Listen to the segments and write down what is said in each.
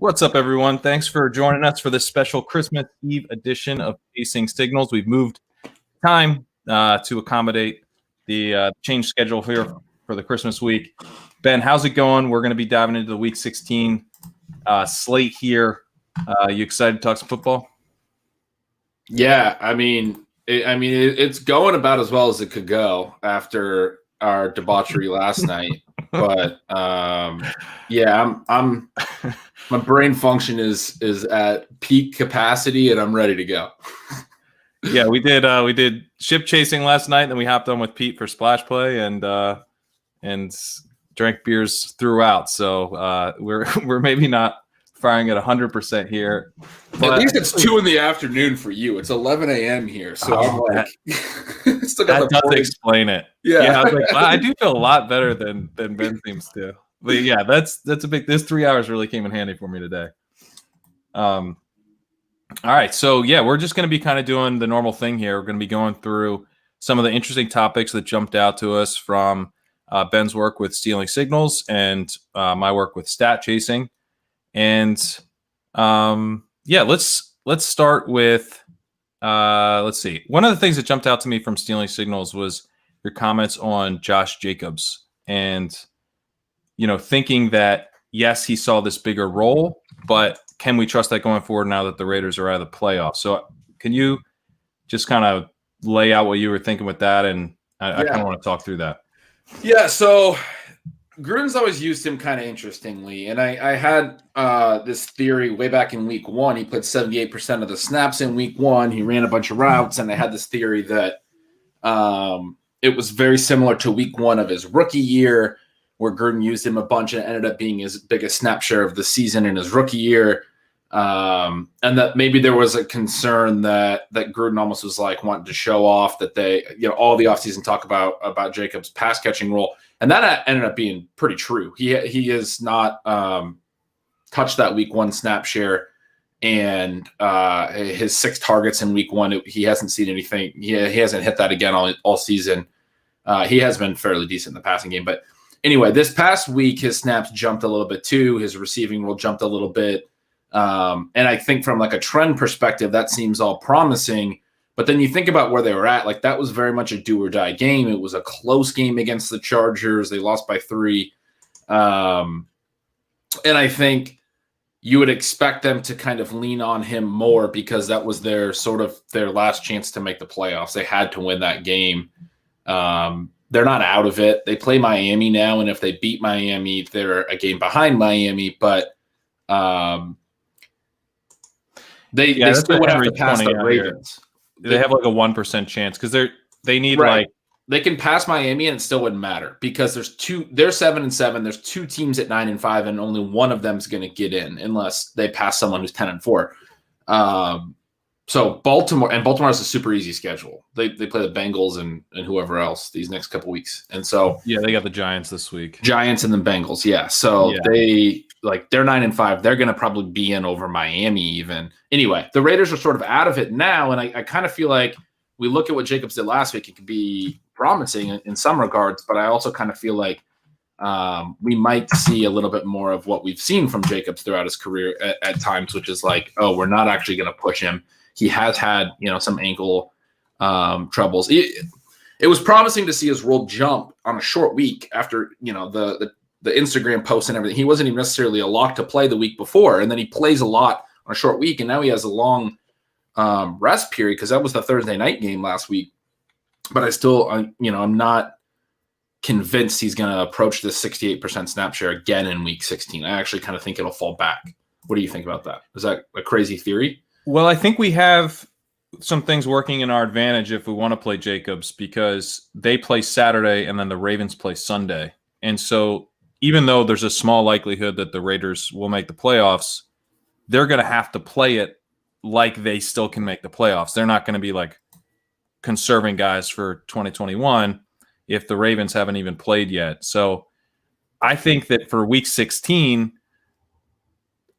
What's up, everyone? Thanks for joining us for this special Christmas Eve edition of Chasing Signals. We've moved time to accommodate the change schedule here for the Christmas week. Ben, how's it going? We're going to be diving into the Week 16 slate here. You excited to talk some football? Yeah, it's going about as well as it could go after our debauchery last night. But yeah, I'm my brain function is at peak capacity, and I'm ready to go. Yeah, we did ship chasing last night, and then we hopped on with Pete for splash play and drank beers throughout. So we're maybe not firing at 100% here. But at least it's 2 in-the-afternoon for you. It's 11 a.m. here, so I'm like, that does explain it. Yeah, I was like, I do feel a lot better than Ben seems to. But yeah, that's a big. This 3 hours really came in handy for me today. All right, so yeah, we're just going to be kind of doing the normal thing here. We're going to be going through some of the interesting topics that jumped out to us from Ben's work with stealing signals and my work with stat chasing. And yeah, let's start with let's see. One of the things that jumped out to me from stealing signals was your comments on Josh Jacobs and thinking that yes, he saw this bigger role, but can we trust that going forward now that the Raiders are out of the playoffs? So can you just kind of lay out what you were thinking with that? And I kind of want to talk through that. Yeah, so Gruden's always used him kind of interestingly. And I had this theory way back in week 1. He played 78% of the snaps in week 1. He ran a bunch of routes, and I had this theory that it was very similar to week 1 of his rookie year, where Gruden used him a bunch and ended up being his biggest snap share of the season in his rookie year. And that maybe there was a concern that Gruden almost was like wanting to show off that they, all the offseason talk about Jacobs' pass catching role. And that ended up being pretty true. He has not touched that week 1 snap share, and his 6 targets in week 1, he hasn't seen anything. He hasn't hit that again all season. He has been fairly decent in the passing game, but anyway, this past week, his snaps jumped a little bit too. His receiving role jumped a little bit. And I think from like a trend perspective, that seems all promising. But then you think about where they were at, like that was very much a do or die game. It was a close game against the Chargers. They lost by 3. And I think you would expect them to kind of lean on him more because that was their last chance to make the playoffs. They had to win that game. They're not out of it. They play Miami now, and if they beat Miami, they're a game behind Miami. But they still would have to pass the Ravens. They have like a 1% chance because they need they can pass Miami and it still wouldn't matter because they're 7-7. There's 2 teams at 9-5, and only one of them is going to get in unless they pass someone who's 10-4. So Baltimore has a super easy schedule. They play the Bengals and whoever else these next couple weeks. And so yeah, they got the Giants this week. Giants and the Bengals, yeah. So they're 9-5. They're going to probably be in over Miami even. Anyway, the Raiders are sort of out of it now, and I kind of feel like we look at what Jacobs did last week. It could be promising in some regards, but I also kind of feel like we might see a little bit more of what we've seen from Jacobs throughout his career at times, which is like, oh, we're not actually going to push him. He has had, some ankle troubles. It was promising to see his role jump on a short week after, the Instagram posts and everything. He wasn't even necessarily a lock to play the week before, and then he plays a lot on a short week, and now he has a long rest period because that was the Thursday night game last week. But I still, I'm not convinced he's going to approach this 68% snap share again in week 16. I actually kind of think it'll fall back. What do you think about that? Is that a crazy theory? Well, I think we have some things working in our advantage if we want to play Jacobs because they play Saturday and then the Ravens play Sunday. And so even though there's a small likelihood that the Raiders will make the playoffs, they're going to have to play it like they still can make the playoffs. They're not going to be like conserving guys for 2021 if the Ravens haven't even played yet. So I think that for week 16,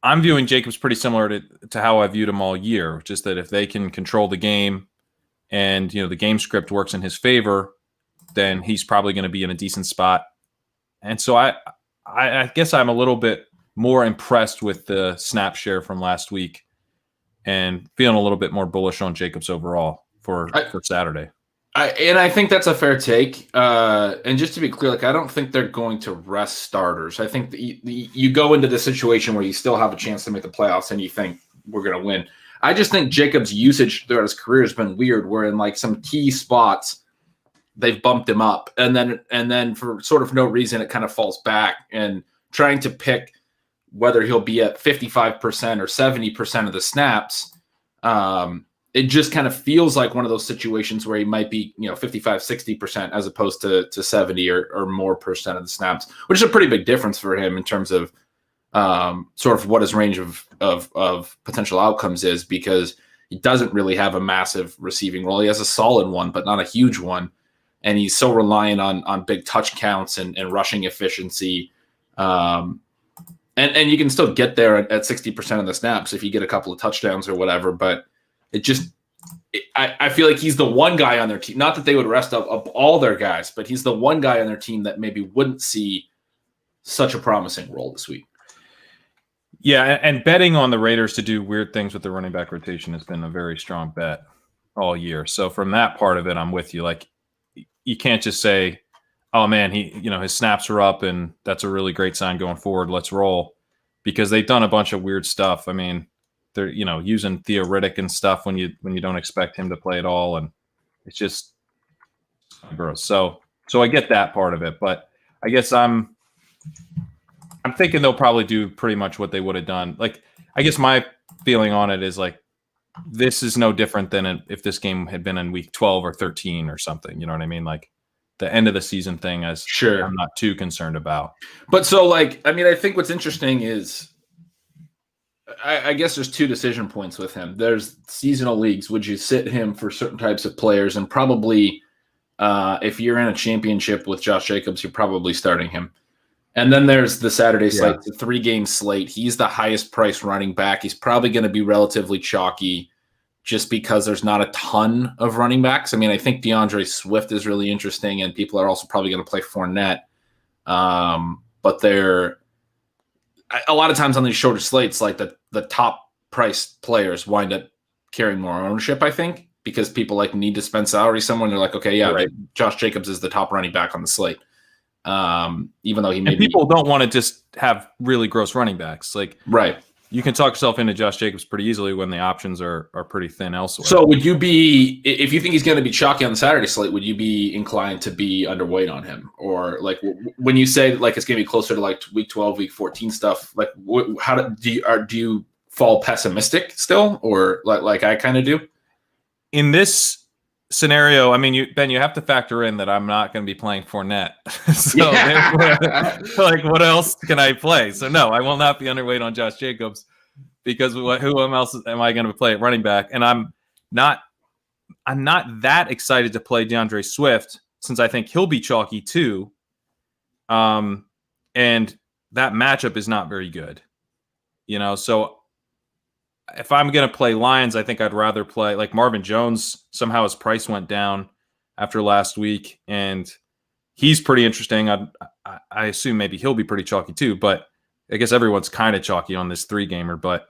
I'm viewing Jacobs pretty similar to how I viewed him all year, just that if they can control the game and, the game script works in his favor, then he's probably going to be in a decent spot. And so I guess I'm a little bit more impressed with the snap share from last week and feeling a little bit more bullish on Jacobs overall for Saturday. I think that's a fair take. And just to be clear, I don't think they're going to rest starters. I think you go into the situation where you still have a chance to make the playoffs and you think we're going to win. I just think Jacobs' usage throughout his career has been weird, where in some key spots they've bumped him up, and then for sort of no reason it kind of falls back. And trying to pick whether he'll be at 55% or 70% of the snaps, it just kind of feels like one of those situations where he might be 55, 60% as opposed to 70 or more percent of the snaps, which is a pretty big difference for him in terms of sort of what his range of potential outcomes is, because he doesn't really have a massive receiving role. He has a solid one, but not a huge one. And he's so reliant on big touch counts and rushing efficiency. And you can still get there at 60% of the snaps if you get a couple of touchdowns or whatever. But I feel like he's the one guy on their team, not that they would rest up all their guys, but he's the one guy on their team that maybe wouldn't see such a promising role this week. Yeah, and betting on the Raiders to do weird things with the running back rotation has been a very strong bet all year. So from that part of it, I'm with you. You can't just say, oh man, his snaps are up and that's a really great sign going forward. Let's roll, because they've done a bunch of weird stuff. I mean, they're using Theoretic and stuff when you don't expect him to play at all, and it's just gross. So I get that part of it, but I guess I'm thinking they'll probably do pretty much what they would have done. I guess my feeling on it is this is no different than if this game had been in week 12 or 13 or something. You know what I mean? The end of the season thing, as sure, I'm not too concerned about. But so I think what's interesting is I guess there's two decision points with him. There's seasonal leagues. Would you sit him for certain types of players? And probably if you're in a championship with Josh Jacobs, you're probably starting him. And then there's the Saturday slate, the 3-game slate. He's the highest priced running back. He's probably going to be relatively chalky just because there's not a ton of running backs. I mean, I think DeAndre Swift is really interesting, and people are also probably going to play Fournette. But they're a lot of times on these shorter slates, the top priced players wind up carrying more ownership, I think, because people need to spend salary somewhere. And they're like, okay, yeah, right. Josh Jacobs is the top running back on the slate. Even though people don't want to just have really gross running backs. Right. You can talk yourself into Josh Jacobs pretty easily when the options are pretty thin elsewhere. So would you be, if you think he's going to be chalky on the Saturday slate, would you be inclined to be underweight on him? Or when you say it's going to be closer to week 12, week 14 stuff, how do you fall pessimistic still? Or like I kind of do? In this scenario, I mean, Ben, you have to factor in that I'm not going to be playing Fournette. So what else can I play? So no, I will not be underweight on Josh Jacobs, because who else am I going to play at running back? And I'm not that excited to play DeAndre Swift, since I think he'll be chalky too. And that matchup is not very good, so if I'm going to play Lions, I think I'd rather play Marvin Jones. Somehow his price went down after last week, and he's pretty interesting. I assume maybe he'll be pretty chalky too, but I guess everyone's kind of chalky on this 3-gamer. But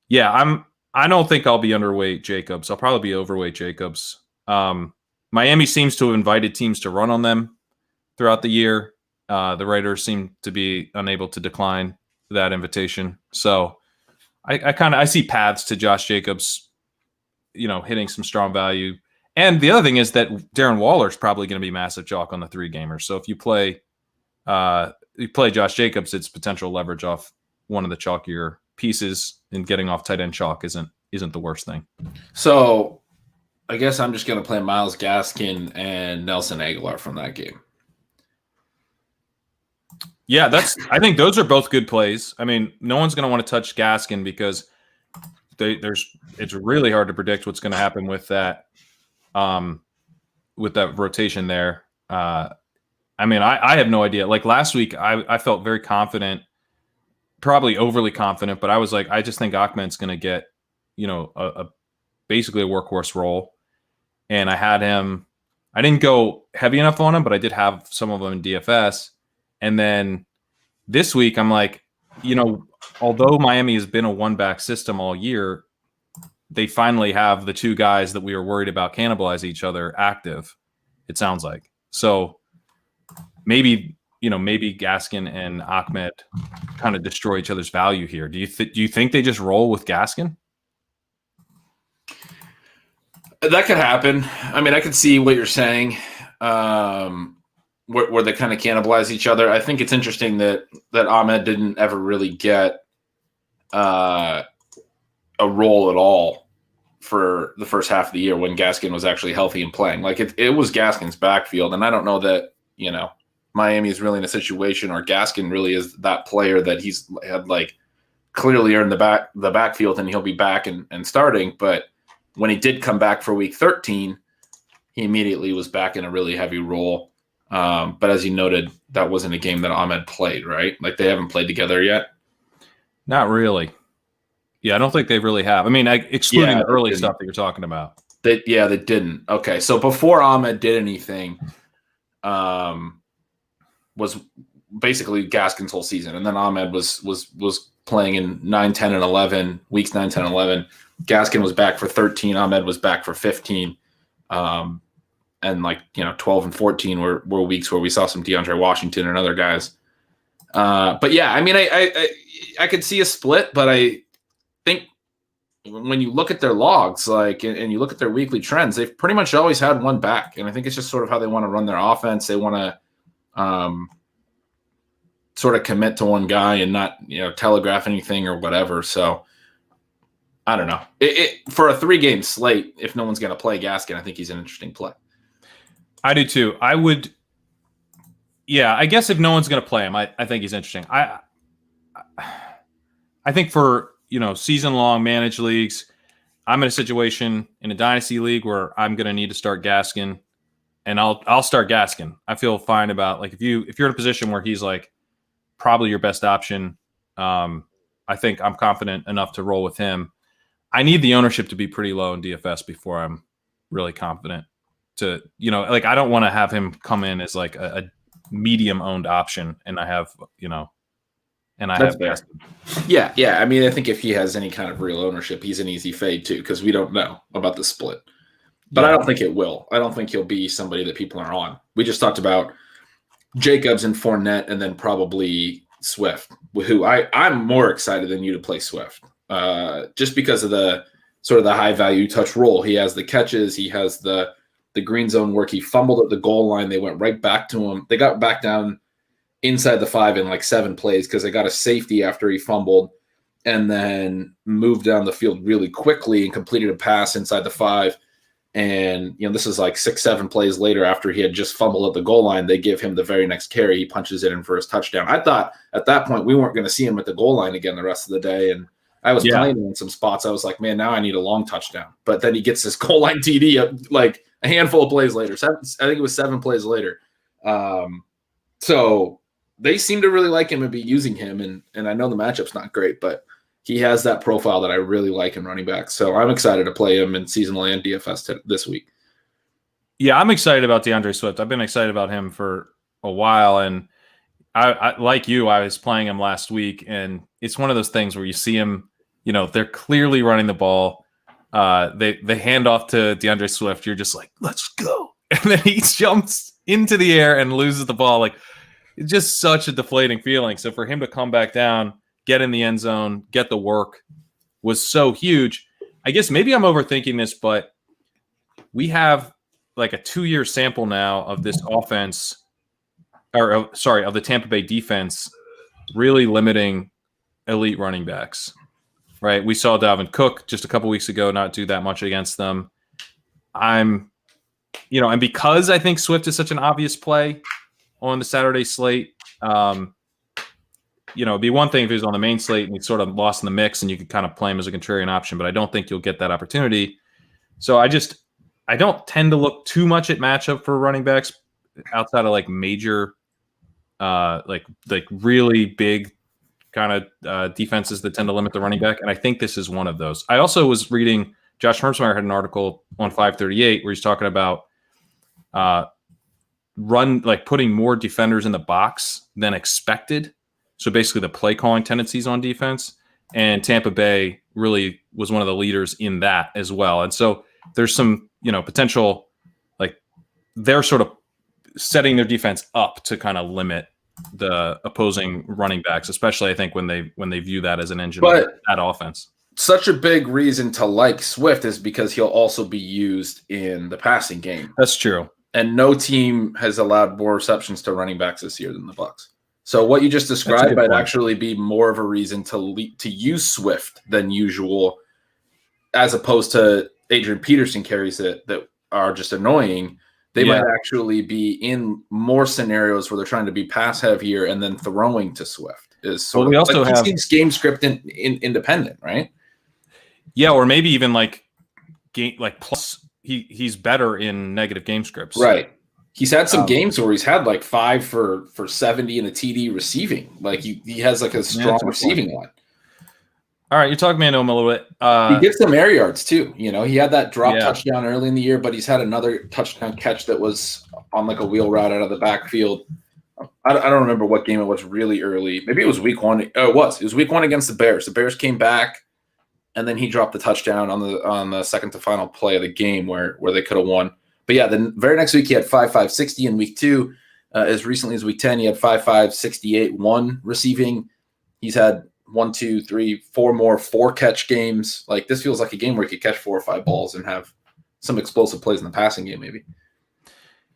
yeah, I don't think I'll be underweight Jacobs. I'll probably be overweight Jacobs. Miami seems to have invited teams to run on them throughout the year. The Raiders seem to be unable to decline that invitation. So I see paths to Josh Jacobs, hitting some strong value. And the other thing is that Darren Waller is probably going to be massive chalk on the 3-gamer. So if you play Josh Jacobs, it's potential leverage off one of the chalkier pieces, and getting off tight end chalk isn't the worst thing. So I guess I'm just going to play Myles Gaskin and Nelson Aguilar from that game. Yeah, I think those are both good plays. I mean, no one's going to want to touch Gaskin because it's really hard to predict what's going to happen with that rotation there. I mean, I have no idea. Last week, I felt very confident, probably overly confident, but I was I just think Ahmed's going to get, basically a workhorse role. And I had him. I didn't go heavy enough on him, but I did have some of them in DFS. And then this week, I'm although Miami has been a one-back system all year, they finally have the two guys that we were worried about cannibalize each other active, it sounds like. So maybe Gaskin and Ahmed kind of destroy each other's value here. Do you think they just roll with Gaskin? That could happen. I mean, I could see what you're saying, where they kind of cannibalize each other. I think it's interesting that Ahmed didn't ever really get a role at all for the first half of the year when Gaskin was actually healthy and playing. Like it was Gaskin's backfield, and I don't know that Miami is really in a situation, or Gaskin really is that player that he's had like clearly earned the backfield, and he'll be back and starting. But when he did come back for week 13, he immediately was back in a really heavy role. But as you noted, that wasn't a game that Ahmed played, right? Like they haven't played together yet. Not really. Yeah, I don't think they really have. I mean, excluding the early stuff that you're talking about. They didn't. Okay, so before Ahmed did anything, was basically Gaskin's whole season, and then Ahmed was playing in 9, 10, and 11 weeks. 9, 10, 11. Gaskin was back for 13. Ahmed was back for 15. And 12 and 14 were weeks where we saw some DeAndre Washington and other guys. But yeah, I mean, I could see a split, but I think when you look at their logs, and you look at their weekly trends, they've pretty much always had one back. And I think it's just sort of how they want to run their offense. They want to sort of commit to one guy and not, telegraph anything or whatever. So I don't know. For a 3-game slate, if no one's going to play Gaskin, I think he's an interesting play. I do too. I would. Yeah, I guess if no one's going to play him, I think he's interesting. I think for season-long managed leagues, I'm in a situation in a dynasty league where I'm going to need to start Gaskin, and I'll start Gaskin. I feel fine about if you're in a position where he's probably your best option. I think I'm confident enough to roll with him. I need the ownership to be pretty low in DFS before I'm really confident to, I don't want to have him come in as a medium owned option. And I have, That's fair. Yeah. I mean, I think if he has any kind of real ownership, he's an easy fade too, because we don't know about the split. But I don't think it will. I don't think he'll be somebody that people are on. We just talked about Jacobs and Fournette, and then probably Swift, who I'm more excited than you to play Swift. Just because of the sort of the high value touch role. He has the catches. He has the green zone work. He fumbled at the goal line. They went right back to him. They got back down inside the 5 in 7 plays because they got a safety after he fumbled, and then moved down the field really quickly and completed a pass inside the 5. And, this is 6, 7 plays later after he had just fumbled at the goal line. They give him the very next carry. He punches it in for his touchdown. I thought at that point we weren't going to see him at the goal line again the rest of the day. And I was playing him in some spots. I was like, man, now I need a long touchdown. But then he gets this goal line TD a handful of plays later. I think it was 7 plays later. So they seem to really like him and be using him. And I know the matchup's not great, but he has that profile that I really like in running back. So I'm excited to play him in seasonal and DFS this week. Yeah, I'm excited about DeAndre Swift. I've been excited about him for a while. And I like you, I was playing him last week. And it's one of those things where you see him, they're clearly running the ball. They hand off to DeAndre Swift. You're just like, let's go. And then he jumps into the air and loses the ball. It's just such a deflating feeling. So for him to come back down, get in the end zone, get the work was so huge. I guess maybe I'm overthinking this, but we have a 2-year sample now of this offense, of the Tampa Bay defense really limiting elite running backs, right? We saw Dalvin Cook just a couple weeks ago not do that much against them. And because I think Swift is such an obvious play on the Saturday slate, it'd be one thing if he was on the main slate and he's sort of lost in the mix and you could kind of play him as a contrarian option, but I don't think you'll get that opportunity. So I don't tend to look too much at matchup for running backs outside of major, really big kind of defenses that tend to limit the running back. And I think this is one of those. I also was reading, Josh Hermsmeyer had an article on 538 where he's talking about putting more defenders in the box than expected So basically the play calling tendencies on defense. And Tampa Bay really was one of the leaders in that as well. And so there's some, potential, like they're sort of setting their defense up to kind of limit the opposing running backs, especially I think when they view that as an engine of that offense. Such a big reason to like Swift is because he'll also be used in the passing game. That's true. And no team has allowed more receptions to running backs this year than the Bucs. So what you just described might actually be more of a reason to use Swift than usual, as opposed to Adrian Peterson carries that are just annoying. They might actually be in more scenarios where they're trying to be pass heavier and then throwing to Swift. We also have game script independent, right? Yeah, or maybe even plus he's better in negative game scripts, right? He's had some games where he's had 5 for 70 and a TD receiving. He has a strong receiving line. All right, you're talking man to him a little bit. He gets some air yards too. He had that drop touchdown early in the year, but he's had another touchdown catch that was on a wheel route out of the backfield. I don't remember what game it was really early. Maybe it was week 1. Oh, it was week 1 against the Bears. The Bears came back, and then he dropped the touchdown on the second to final play of the game where they could have won. But yeah, the very next week he had 5.560 in week 2. As recently as week 10, he had 5.568 1 receiving. He's had 1, 2, 3, 4 more 4-catch games. This feels like a game where he could catch 4 or 5 balls and have some explosive plays in the passing game, maybe.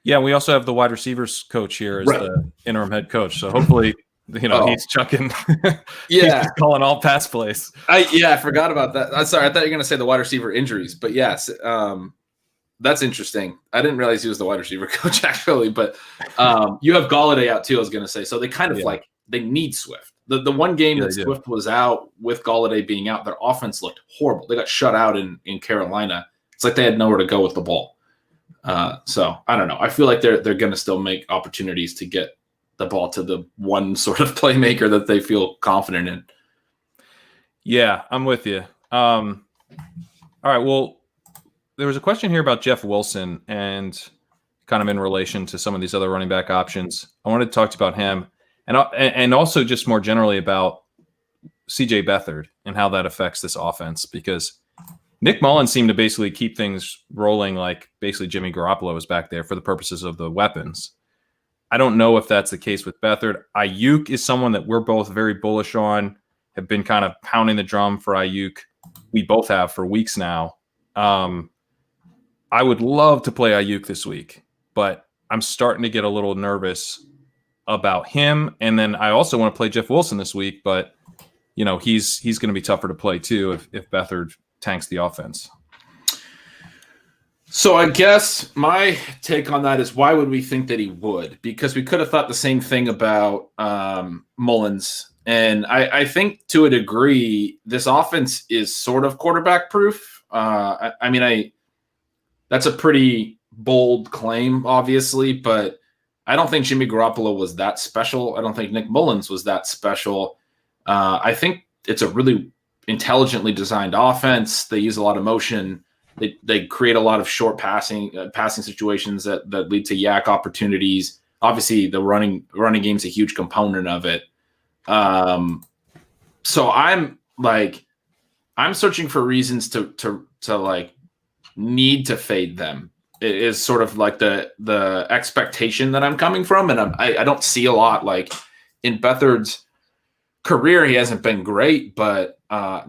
Yeah, we also have the wide receivers coach here as the interim head coach. So hopefully, he's chucking. He's just calling all pass plays. I forgot about that. I'm sorry. I thought you were going to say the wide receiver injuries, but yes, that's interesting. I didn't realize he was the wide receiver coach actually, but you have Golladay out too. I was going to say, so they kind of they need Swift. The one game that Swift was out with Golladay being out, their offense looked horrible. They got shut out in Carolina. It's like they had nowhere to go with the ball. So I don't know. I feel like they're going to still make opportunities to get the ball to the one sort of playmaker that they feel confident in. Yeah, I'm with you. All right. Well, there was a question here about Jeff Wilson and kind of in relation to some of these other running back options. I wanted to talk to you about him and also just more generally about CJ Beathard and how that affects this offense, because Nick Mullins seemed to basically keep things rolling like basically Jimmy Garoppolo was back there for the purposes of the weapons. I don't know if that's the case with Beathard. Ayuk is someone that we're both very bullish on, have been kind of pounding the drum for Ayuk. We both have for weeks now. I would love to play Ayuk this week, but I'm starting to get a little nervous about him. And then I also want to play Jeff Wilson this week, but he's going to be tougher to play too if Beathard tanks the offense. So I guess my take on that is, why would we think that he would? Because we could have thought the same thing about Mullins. And I think to a degree, this offense is sort of quarterback proof. That's a pretty bold claim, obviously, but I don't think Jimmy Garoppolo was that special. I don't think Nick Mullins was that special. I think it's a really intelligently designed offense. They use a lot of motion. They create a lot of short passing situations that lead to yak opportunities. Obviously, the running game is a huge component of it. So I'm searching for reasons to need to fade them. It is sort of like the expectation that I'm coming from, and I don't see a lot. Like in Beathard's career, he hasn't been great, but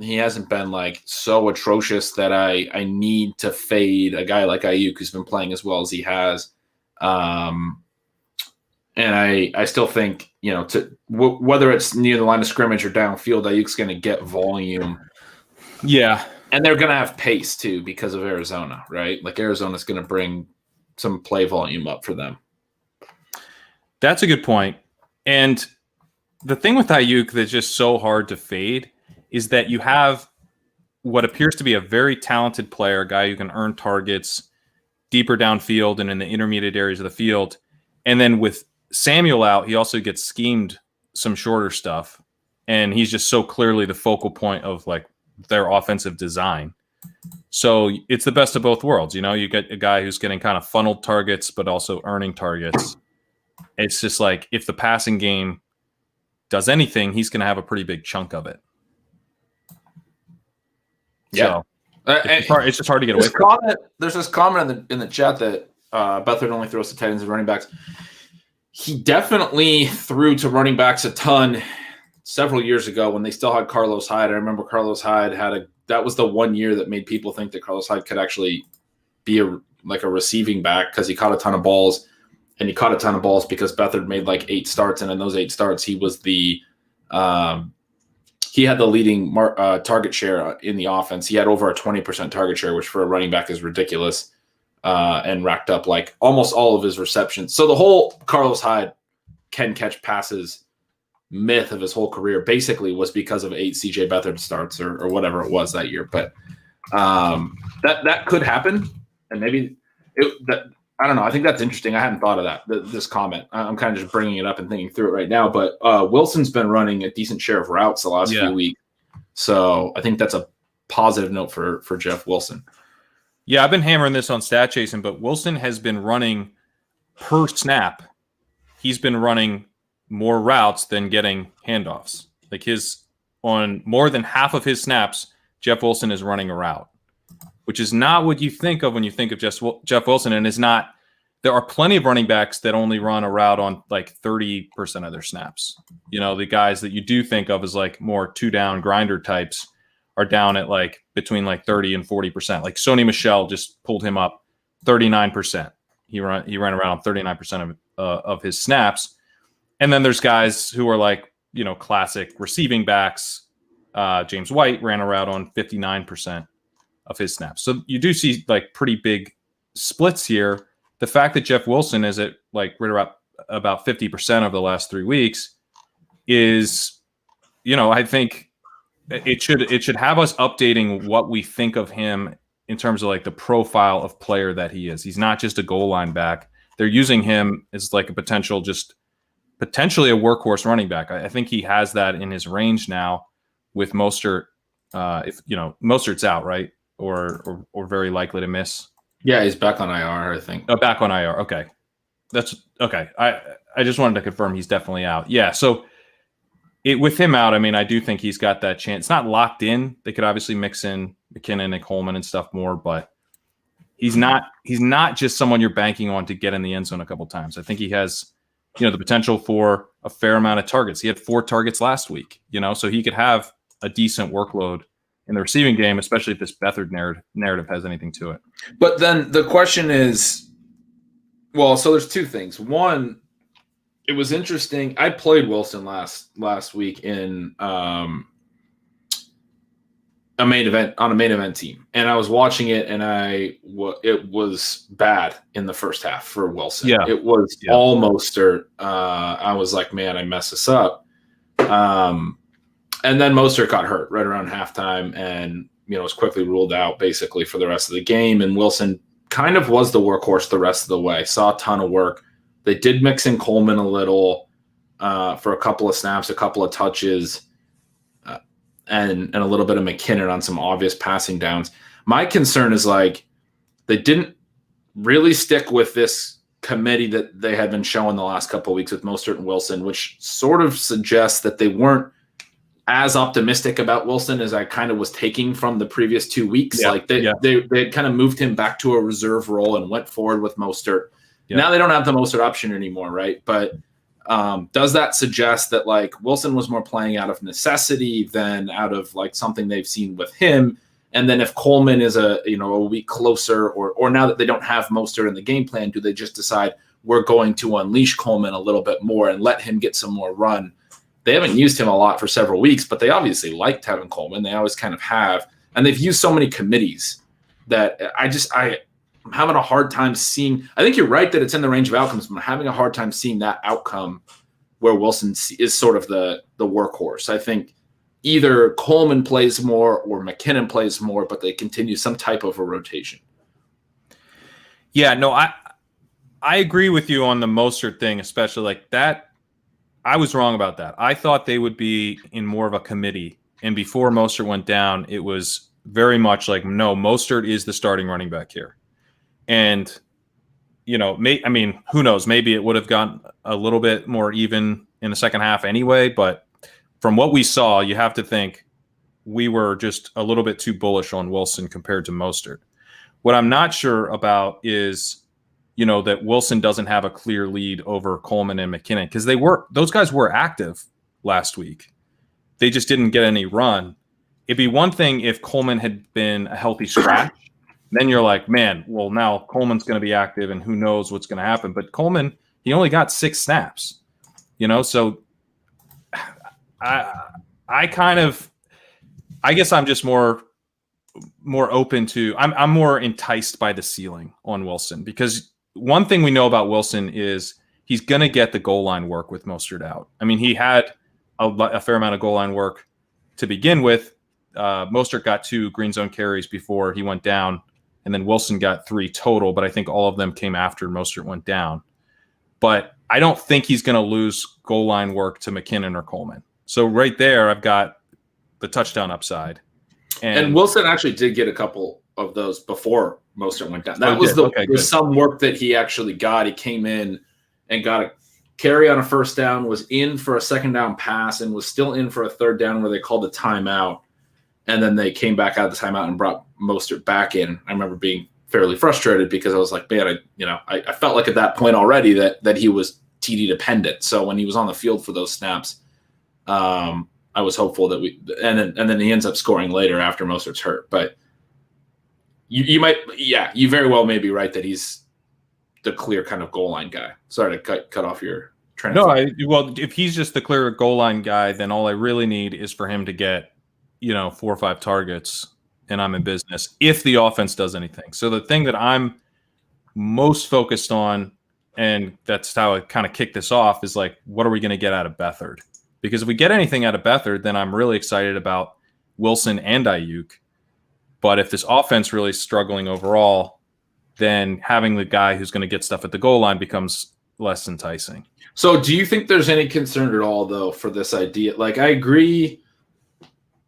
he hasn't been so atrocious that I need to fade a guy like Ayuk who's been playing as well as he has. And I still think, whether it's near the line of scrimmage or downfield, Ayuk's going to get volume. Yeah. And they're going to have pace too because of Arizona, right? Arizona's going to bring some play volume up for them. That's a good point. And the thing with Ayuk that's just so hard to fade is that you have what appears to be a very talented player, a guy who can earn targets deeper downfield and in the intermediate areas of the field. And then with Samuel out, he also gets schemed some shorter stuff. And he's just so clearly the focal point of their offensive design. So it's the best of both worlds. You get a guy who's getting kind of funneled targets, but also earning targets. It's just if the passing game does anything, he's going to have a pretty big chunk of it. Yeah. So it's just hard to get away from. There's this comment in the chat that Beathard only throws to tight ends and running backs. He definitely threw to running backs a ton several years ago when they still had Carlos Hyde. I remember Carlos Hyde that was the 1 year that made people think that Carlos Hyde could actually be a receiving back because he caught a ton of balls, and he caught a ton of balls because Beathard made like 8 starts, and in those 8 starts, he was he had the leading target share in the offense. He had over a 20% target share, which for a running back is ridiculous, and racked up like almost all of his receptions. So the whole Carlos Hyde can catch passes myth of his whole career basically was because of 8 CJ Beathard starts or whatever it was that year. But that could happen, and maybe I don't know. I think that's interesting. I hadn't thought of that, this comment. I'm kind of just bringing it up and thinking through it right now. But Wilson's been running a decent share of routes the last few weeks. So I think that's a positive note for Jeff Wilson. Yeah, I've been hammering this on Stat Chasing, but Wilson has been running per snap. He's been running more routes than getting handoffs. Like on more than half of his snaps, Jeff Wilson is running a route, which is not what you think of when you think of Jeff Wilson. And there are plenty of running backs that only run a route on like 30% of their snaps. The guys that you do think of as like more 2-down grinder types are down at like between like 30 and 40%. Like Sony Michel just pulled him up 39%. He ran around 39% of his snaps. And then there's guys who are like, classic receiving backs. James White ran a route on 59% of his snaps. So you do see like pretty big splits here. The fact that Jeff Wilson is at like right about 50% of the last 3 weeks is, I think it should have us updating what we think of him in terms of like the profile of player that he is. He's not just a goal line back. They're using him as like a potentially a workhorse running back. I think he has that in his range now with Mostert. If Mostert's out, right? Or very likely to miss. Yeah, he's back on IR, I think. Oh, back on IR. Okay. That's okay. I just wanted to confirm he's definitely out. Yeah. So with him out, I mean, I do think he's got that chance. It's not locked in. They could obviously mix in McKinnon and Coleman and stuff more, but he's not just someone you're banking on to get in the end zone a couple times. I think he has, the potential for a fair amount of targets. He had 4 targets last week, so he could have a decent workload in the receiving game, especially if this Beathard narrative has anything to it. But then the question is, so there's 2 things. One, it was interesting. I played Wilson last week in a main event team, and I was watching it, and it was bad in the first half for Wilson. Yeah, it was all Mostert. I was like, man, I messed this up. And then Mostert got hurt right around halftime, and was quickly ruled out basically for the rest of the game. And Wilson kind of was the workhorse the rest of the way. Saw a ton of work. They did mix in Coleman a little for a couple of snaps, a couple of touches. And a little bit of McKinnon on some obvious passing downs. My concern is like they didn't really stick with this committee that they had been showing the last couple of weeks with Mostert and Wilson, which sort of suggests that they weren't as optimistic about Wilson as I kind of was taking from the previous 2 weeks. Yeah, like they had kind of moved him back to a reserve role and went forward with Mostert. Yeah. Now they don't have the Mostert option anymore, right? But does that suggest that like Wilson was more playing out of necessity than out of like something they've seen with him? And then if Coleman is a week closer, or now that they don't have Mostert in the game plan, do they just decide we're going to unleash Coleman a little bit more and let him get some more run? They haven't used him a lot for several weeks, but they obviously liked having Coleman. They always kind of have, and they've used so many committees that I'm having a hard time seeing. I think you're right that it's in the range of outcomes, but I'm having a hard time seeing that outcome where Wilson is sort of the workhorse. I think either Coleman plays more or McKinnon plays more, but they continue some type of a rotation. Yeah, no, I agree with you on the Mostert thing, especially like that. I was wrong about that. I thought they would be in more of a committee. And before Mostert went down, it was very much like, no, Mostert is the starting running back here. And, who knows? Maybe it would have gotten a little bit more even in the second half anyway. But from what we saw, you have to think we were just a little bit too bullish on Wilson compared to Mostert. What I'm not sure about is, that Wilson doesn't have a clear lead over Coleman and McKinnon, because those guys were active last week. They just didn't get any run. It'd be one thing if Coleman had been a healthy scratch. Then you're like, man, well, now Coleman's going to be active and who knows what's going to happen. But Coleman, he only got 6 snaps, so I guess I'm just more open to, I'm more enticed by the ceiling on Wilson, because one thing we know about Wilson is he's going to get the goal line work with Mostert out. I mean, he had a fair amount of goal line work to begin with. Mostert got 2 green zone carries before he went down, and then Wilson got 3 total, but I think all of them came after Mostert went down. But I don't think he's going to lose goal line work to McKinnon or Coleman. So right there, I've got the touchdown upside. And Wilson actually did get a couple of those before Mostert went down. That was some work that he actually got. He came in and got a carry on a first down, was in for a second down pass, and was still in for a third down where they called a timeout. And then they came back out of the timeout and brought Mostert back in. I remember being fairly frustrated because I was like, man, I felt like at that point already that he was TD dependent. So when he was on the field for those snaps, I was hopeful that and then he ends up scoring later after Mostert's hurt. But you very well may be right that he's the clear kind of goal line guy. Sorry to cut off your train. No, if he's just the clear goal line guy, then all I really need is for him to get 4 or 5 targets, and I'm in business if the offense does anything. So the thing that I'm most focused on, and that's how I kind of kick this off, is like, what are we going to get out of Beathard? Because if we get anything out of Beathard, then I'm really excited about Wilson and Ayuk. But if this offense really is struggling overall, then having the guy who's going to get stuff at the goal line becomes less enticing. So do you think there's any concern at all, though, for this idea? Like, I agree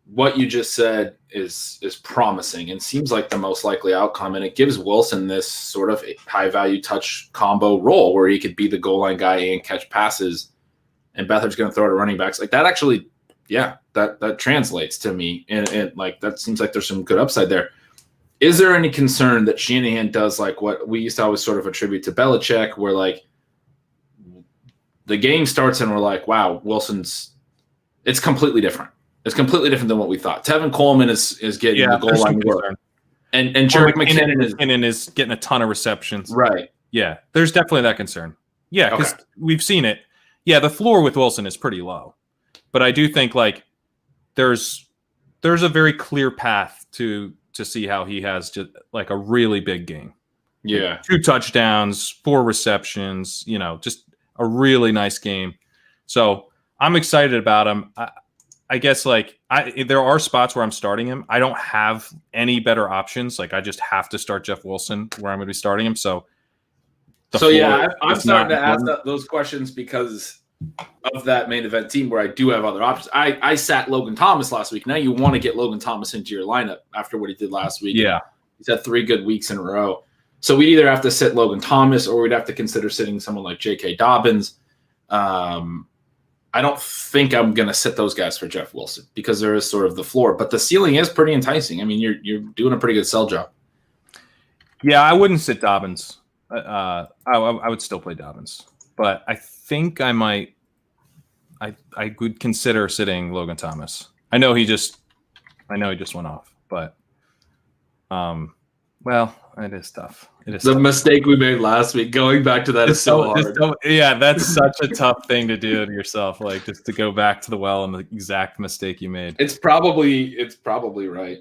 what you just said is promising and seems like the most likely outcome, and it gives Wilson this sort of high-value touch combo role where he could be the goal line guy and catch passes, and Beathard's going to throw to running backs. Like, that actually, that translates to me, and like, that seems like there's some good upside there. Is there any concern that Shanahan does like what we used to always sort of attribute to Belichick, where like the game starts and we're like, wow, it's completely different. It's completely different than what we thought. Tevin Coleman is getting the goal line work. And Jerick McKinnon is getting a ton of receptions. Right. Yeah, there's definitely that concern. Yeah, because we've seen it. Yeah, the floor with Wilson is pretty low. But I do think like there's a very clear path to see how he has just like a really big game. Yeah. 2 touchdowns, 4 receptions, just a really nice game. So I'm excited about him. I guess like there are spots where I'm starting him. I don't have any better options. Like I just have to start Jeff Wilson where I'm going to be starting him. I'm starting to ask those questions because of that main event team where I do have other options. I sat Logan Thomas last week. Now you want to get Logan Thomas into your lineup after what he did last week. Yeah. He's had 3 good weeks in a row. So we'd either have to sit Logan Thomas or we'd have to consider sitting someone like J.K. Dobbins. I don't think I'm going to sit those guys for Jeff Wilson because there is sort of the floor, but the ceiling is pretty enticing. I mean, you're doing a pretty good sell job. Yeah, I wouldn't sit Dobbins. I would still play Dobbins, but I think I might. I would consider sitting Logan Thomas. I know he just went off, but well, it is tough. It is the mistake we made last week. Going back to that is so hard. Yeah, that's such a tough thing to do to yourself. Like just to go back to the well and the exact mistake you made. It's probably right,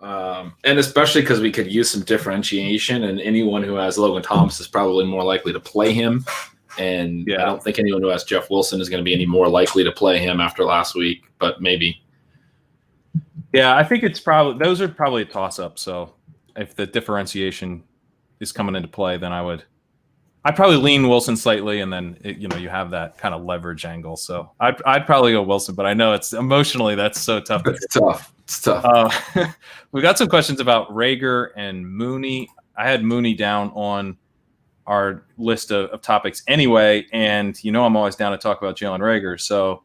and especially because we could use some differentiation, and anyone who has Logan Thomas is probably more likely to play him. And I don't think anyone who has Jeff Wilson is going to be any more likely to play him after last week, but maybe. Yeah, I think those are probably a toss-up. So if the differentiation is coming into play, then I'd probably lean Wilson slightly, and then you have that kind of leverage angle. So I'd probably go Wilson, but I know it's emotionally that's so tough. It's tough. We got some questions about Rager and Mooney. I had Mooney down on our list of topics anyway, and I'm always down to talk about Jalen Reagor. So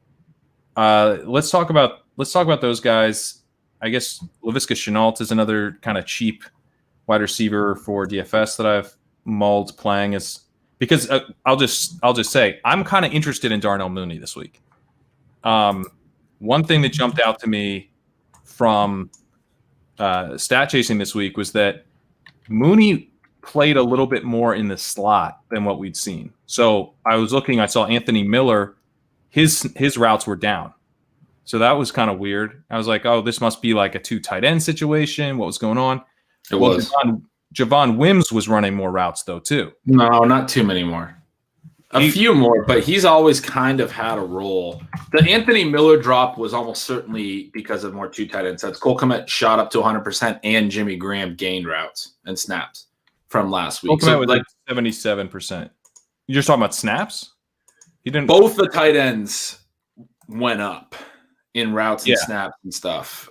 let's talk about those guys. I guess Laviska Shenault is another kind of cheap wide receiver for DFS that I've mulled playing because I'll just say I'm kind of interested in Darnell Mooney this week. One thing that jumped out to me from stat chasing this week was that Mooney played a little bit more in the slot than what we'd seen. So I was looking, I saw Anthony Miller, his routes were down. So that was kind of weird. I was like, oh, this must be like a 2 tight end situation. What was going on? It was. Javon Wims was running more routes though too. No, not too many more. A few more, but he's always kind of had a role. The Anthony Miller drop was almost certainly because of more 2 tight end sets. Cole Kmet shot up to 100%, and Jimmy Graham gained routes and snaps from last week. Cole Kmet was like 77%. You're talking about snaps? He didn't. Both the tight ends went up in routes and snaps and stuff.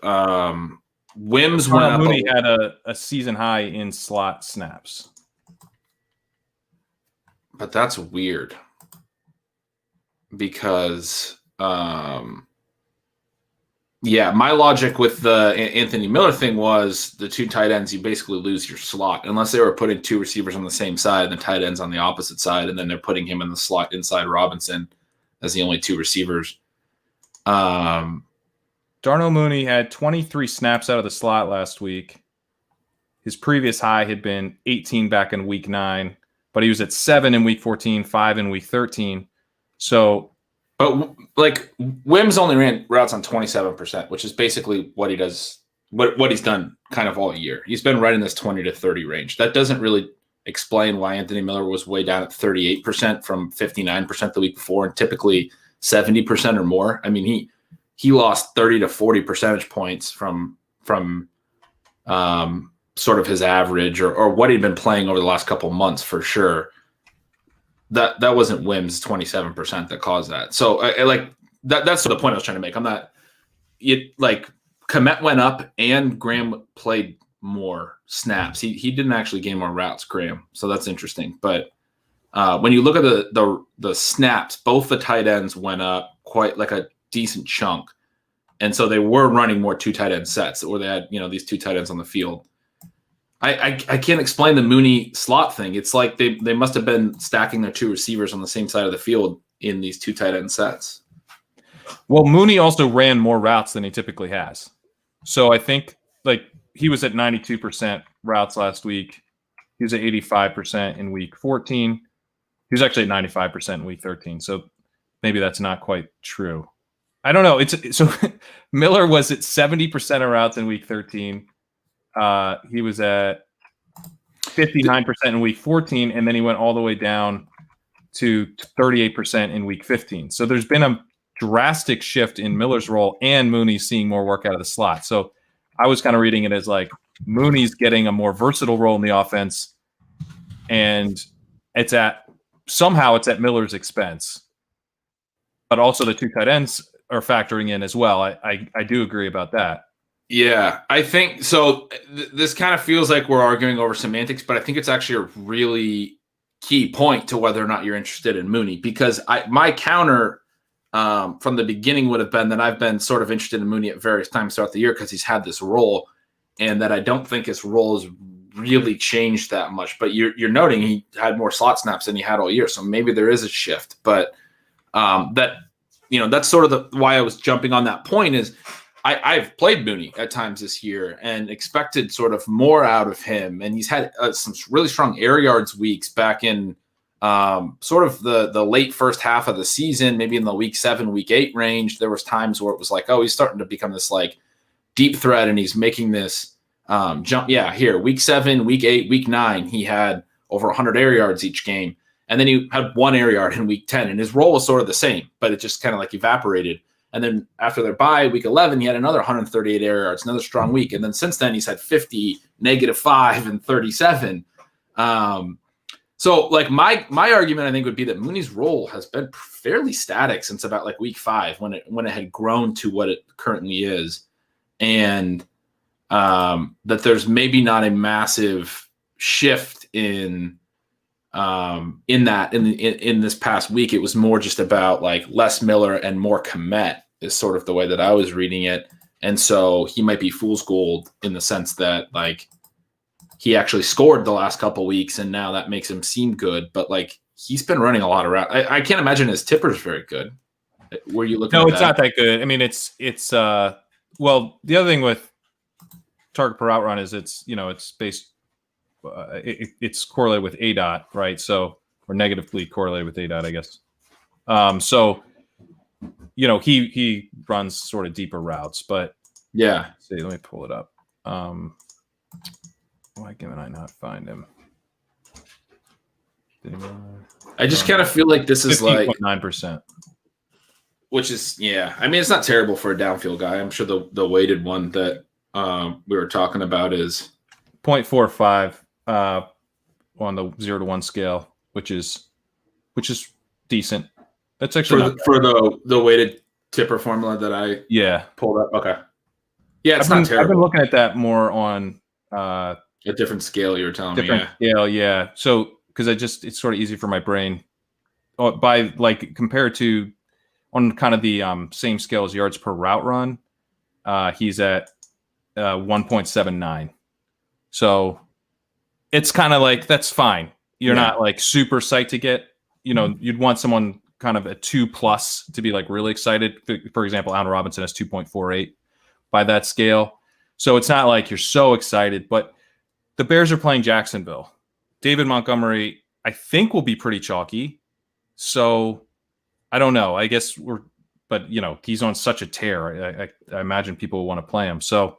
Wims went up. Mooney had a season high in slot snaps. But that's weird because, my logic with the Anthony Miller thing was the 2 tight ends, you basically lose your slot unless they were putting 2 receivers on the same side and the tight ends on the opposite side, and then they're putting him in the slot inside Robinson as the only 2 receivers. Darnell Mooney had 23 snaps out of the slot last week. His previous high had been 18 back in week 9. But he was at 7 in week 14, 5 in week 13. So, but like Wims only ran routes on 27%, which is basically what he does, what he's done kind of all year. He's been right in this 20 to 30 range. That doesn't really explain why Anthony Miller was way down at 38% from 59% the week before, and typically 70% or more. I mean, he lost 30 to 40 percentage points from sort of his average or what he'd been playing over the last couple months for sure. That wasn't Wims 27% that caused that. So I like that's the point I was trying to make. Kmet went up and Graham played more snaps. He didn't actually gain more routes, Graham. So that's interesting. But when you look at the snaps, both the tight ends went up quite like a decent chunk. And so they were running more 2 tight end sets, or they had, these 2 tight ends on the field. I can't explain the Mooney slot thing. It's like they must have been stacking their 2 receivers on the same side of the field in these 2 tight end sets. Well, Mooney also ran more routes than he typically has. So I think he was at 92% routes last week. He was at 85% in week 14. He was actually at 95% in week 13. So maybe that's not quite true. I don't know. So Miller was at 70% of routes in week 13. He was at 59% in week 14, and then he went all the way down to 38% in week 15. So there's been a drastic shift in Miller's role, and Mooney's seeing more work out of the slot. So I was kind of reading it as like Mooney's getting a more versatile role in the offense, and it's at Miller's expense. But also the 2 tight ends are factoring in as well. I do agree about that. Yeah, I think so. This kind of feels like we're arguing over semantics, but I think it's actually a really key point to whether or not you're interested in Mooney, because my counter from the beginning would have been that I've been sort of interested in Mooney at various times throughout the year because he's had this role, and that I don't think his role has really changed that much. But you're noting he had more slot snaps than he had all year, so maybe there is a shift. But that's sort of why I was jumping on that point is I've played Mooney at times this year and expected sort of more out of him. And he's had some really strong air yards weeks back in sort of the late first half of the season, maybe in the week 7, week 8 range. There was times where it was like, oh, he's starting to become this like deep threat, and he's making this jump. Yeah, here, week 7, week 8, week 9, he had over 100 air yards each game. And then he had 1 air yard in week 10, and his role was sort of the same, but it just kind of like evaporated. And then after their bye, week 11, he had another 138 air yards, another strong week. And then since then, he's had 50, -5, and 37. So like my argument, I think, would be that Mooney's role has been fairly static since about like week 5 when it had grown to what it currently is. And that there's maybe not a massive shift in in this past week. It was more just about like less Miller and more Kmet is sort of the way that I was reading it. And so he might be fool's gold in the sense that like he actually scored the last couple weeks and now that makes him seem good. But like he's been running a lot around. I can't imagine his tipper is very good. Were you looking? No, it's not that good. I mean, it's well, the other thing with target per route run is it's based, it's correlated with ADOT, right? So, or negatively correlated with ADOT, I guess. So, he runs sort of deeper routes, but yeah. See, let me pull it up. Why can I not find him? I just kind of feel like this is like 9%. Which is, yeah. I mean, it's not terrible for a downfield guy. I'm sure the weighted one that we were talking about is 0.45 on the 0 to 1 scale, which is decent. That's actually for the weighted tipper formula that I pulled up. Okay. Yeah, it's not terrible. I've been looking at that more on a different scale. You were telling me, scale, yeah. So because it's sort of easy for my brain by like compared to. On kind of the same scale as yards per route run, he's at 1.79. So it's kind of like, that's fine. You're not like super psyched to get, you'd want someone kind of a 2+ to be like really excited. For example, Allen Robinson has 2.48 by that scale. So it's not like you're so excited, but the Bears are playing Jacksonville. David Montgomery, I think, will be pretty chalky. So I don't know. I guess but he's on such a tear. I imagine people will want to play him. So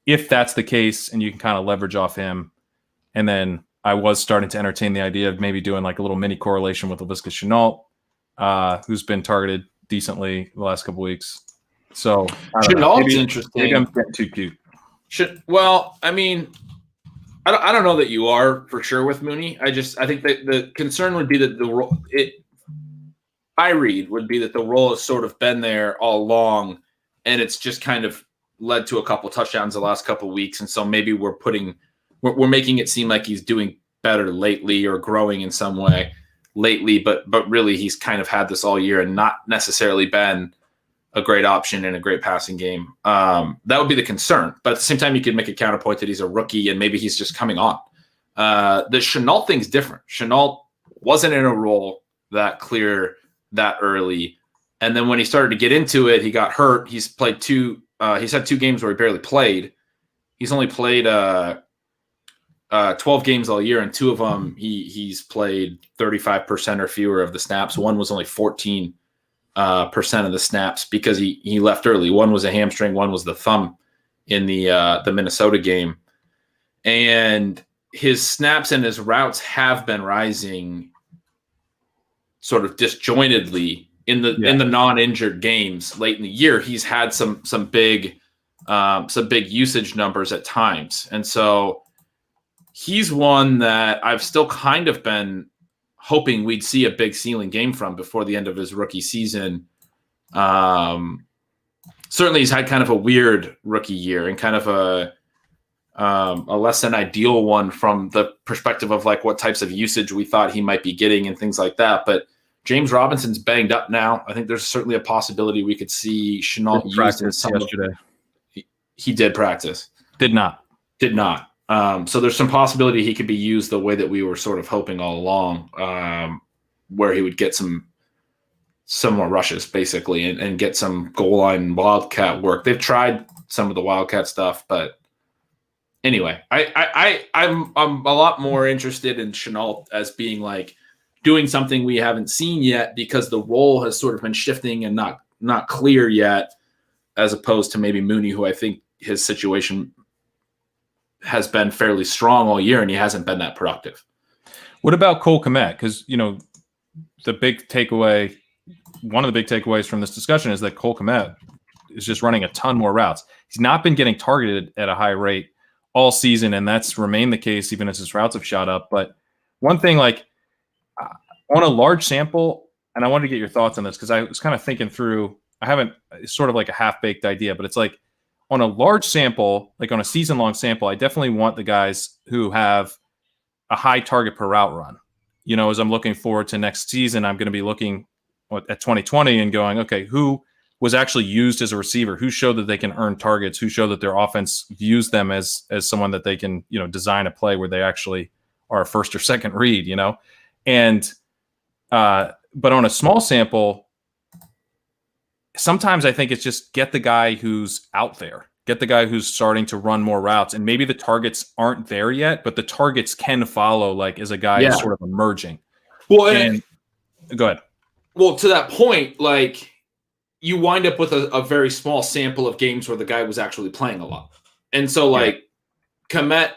if that's the case and you can kind of leverage off him, and then I was starting to entertain the idea of maybe doing like a little mini correlation with Laviska Shenault, who's been targeted decently the last couple weeks. So Shenault's interesting. Maybe I'm getting too cute. Well, I mean, I don't know that you are for sure with Mooney. I think that the concern would be that I read would be that the role has sort of been there all along, and it's just kind of led to a couple touchdowns the last couple of weeks. And so maybe we're making it seem like he's doing better lately or growing in some way lately, but really he's kind of had this all year and not necessarily been a great option in a great passing game. That would be the concern. But at the same time, you could make a counterpoint that he's a rookie and maybe he's just coming on. The Shenault thing's different. Shenault wasn't in a role that clear that early, and then when he started to get into it, he got hurt. He's played he's had 2 games where he barely played. He's only played 12 games all year, and 2 of them he's played 35% or fewer of the snaps. One was only 14% of the snaps because he left early. One was a hamstring, one was the thumb in the Minnesota game, and his snaps and his routes have been rising sort of disjointedly in the non-injured games late in the year. He's had some big usage numbers at times. And so he's one that I've still kind of been hoping we'd see a big ceiling game from before the end of his rookie season. Certainly he's had kind of a weird rookie year and kind of a less than ideal one from the perspective of like what types of usage we thought he might be getting and things like that. But James Robinson's banged up now. I think there's certainly a possibility we could see Shenault used in some yesterday. He did practice. Did not. So there's some possibility he could be used the way that we were sort of hoping all along, where he would get some more rushes basically and get some goal line wildcat work. They've tried some of the wildcat stuff, but anyway, I'm a lot more interested in Shenault as being like doing something we haven't seen yet because the role has sort of been shifting and not clear yet, as opposed to maybe Mooney, who I think his situation has been fairly strong all year and he hasn't been that productive. What about Cole Kmet? Because, the big takeaway, one of the big takeaways from this discussion is that Cole Kmet is just running a ton more routes. He's not been getting targeted at a high rate all season, and that's remained the case even as his routes have shot up. But one thing, like on a large sample, and I wanted to get your thoughts on this because I was kind of thinking through, it's sort of like a half-baked idea, but it's like on a large sample, like on a season-long sample, I definitely want the guys who have a high target per route run. as I'm looking forward to next season, I'm going to be looking at 2020 and going, okay, who was actually used as a receiver? Who showed that they can earn targets? Who showed that their offense views them as someone that they can, design a play where they actually are a first or second read, And but on a small sample, sometimes I think it's just get the guy who's out there. Get the guy who's starting to run more routes, and maybe the targets aren't there yet, but the targets can follow, as a guy who's sort of emerging. Well, and go ahead. Well, to that point, you wind up with a very small sample of games where the guy was actually playing a lot, and so Kmet,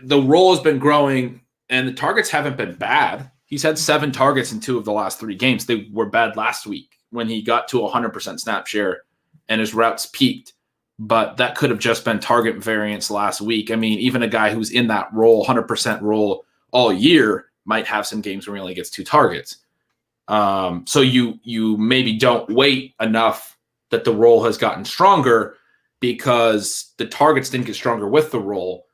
the role has been growing, and the targets haven't been bad. He's had 7 targets in 2 of the last 3 games. They were bad last week when he got to 100% snap share and his routes peaked. But that could have just been target variance last week. I mean, even a guy who's in that role, 100% role all year, might have some games where he only gets 2 targets. So you maybe don't wait enough that the role has gotten stronger because the targets didn't get stronger with the role.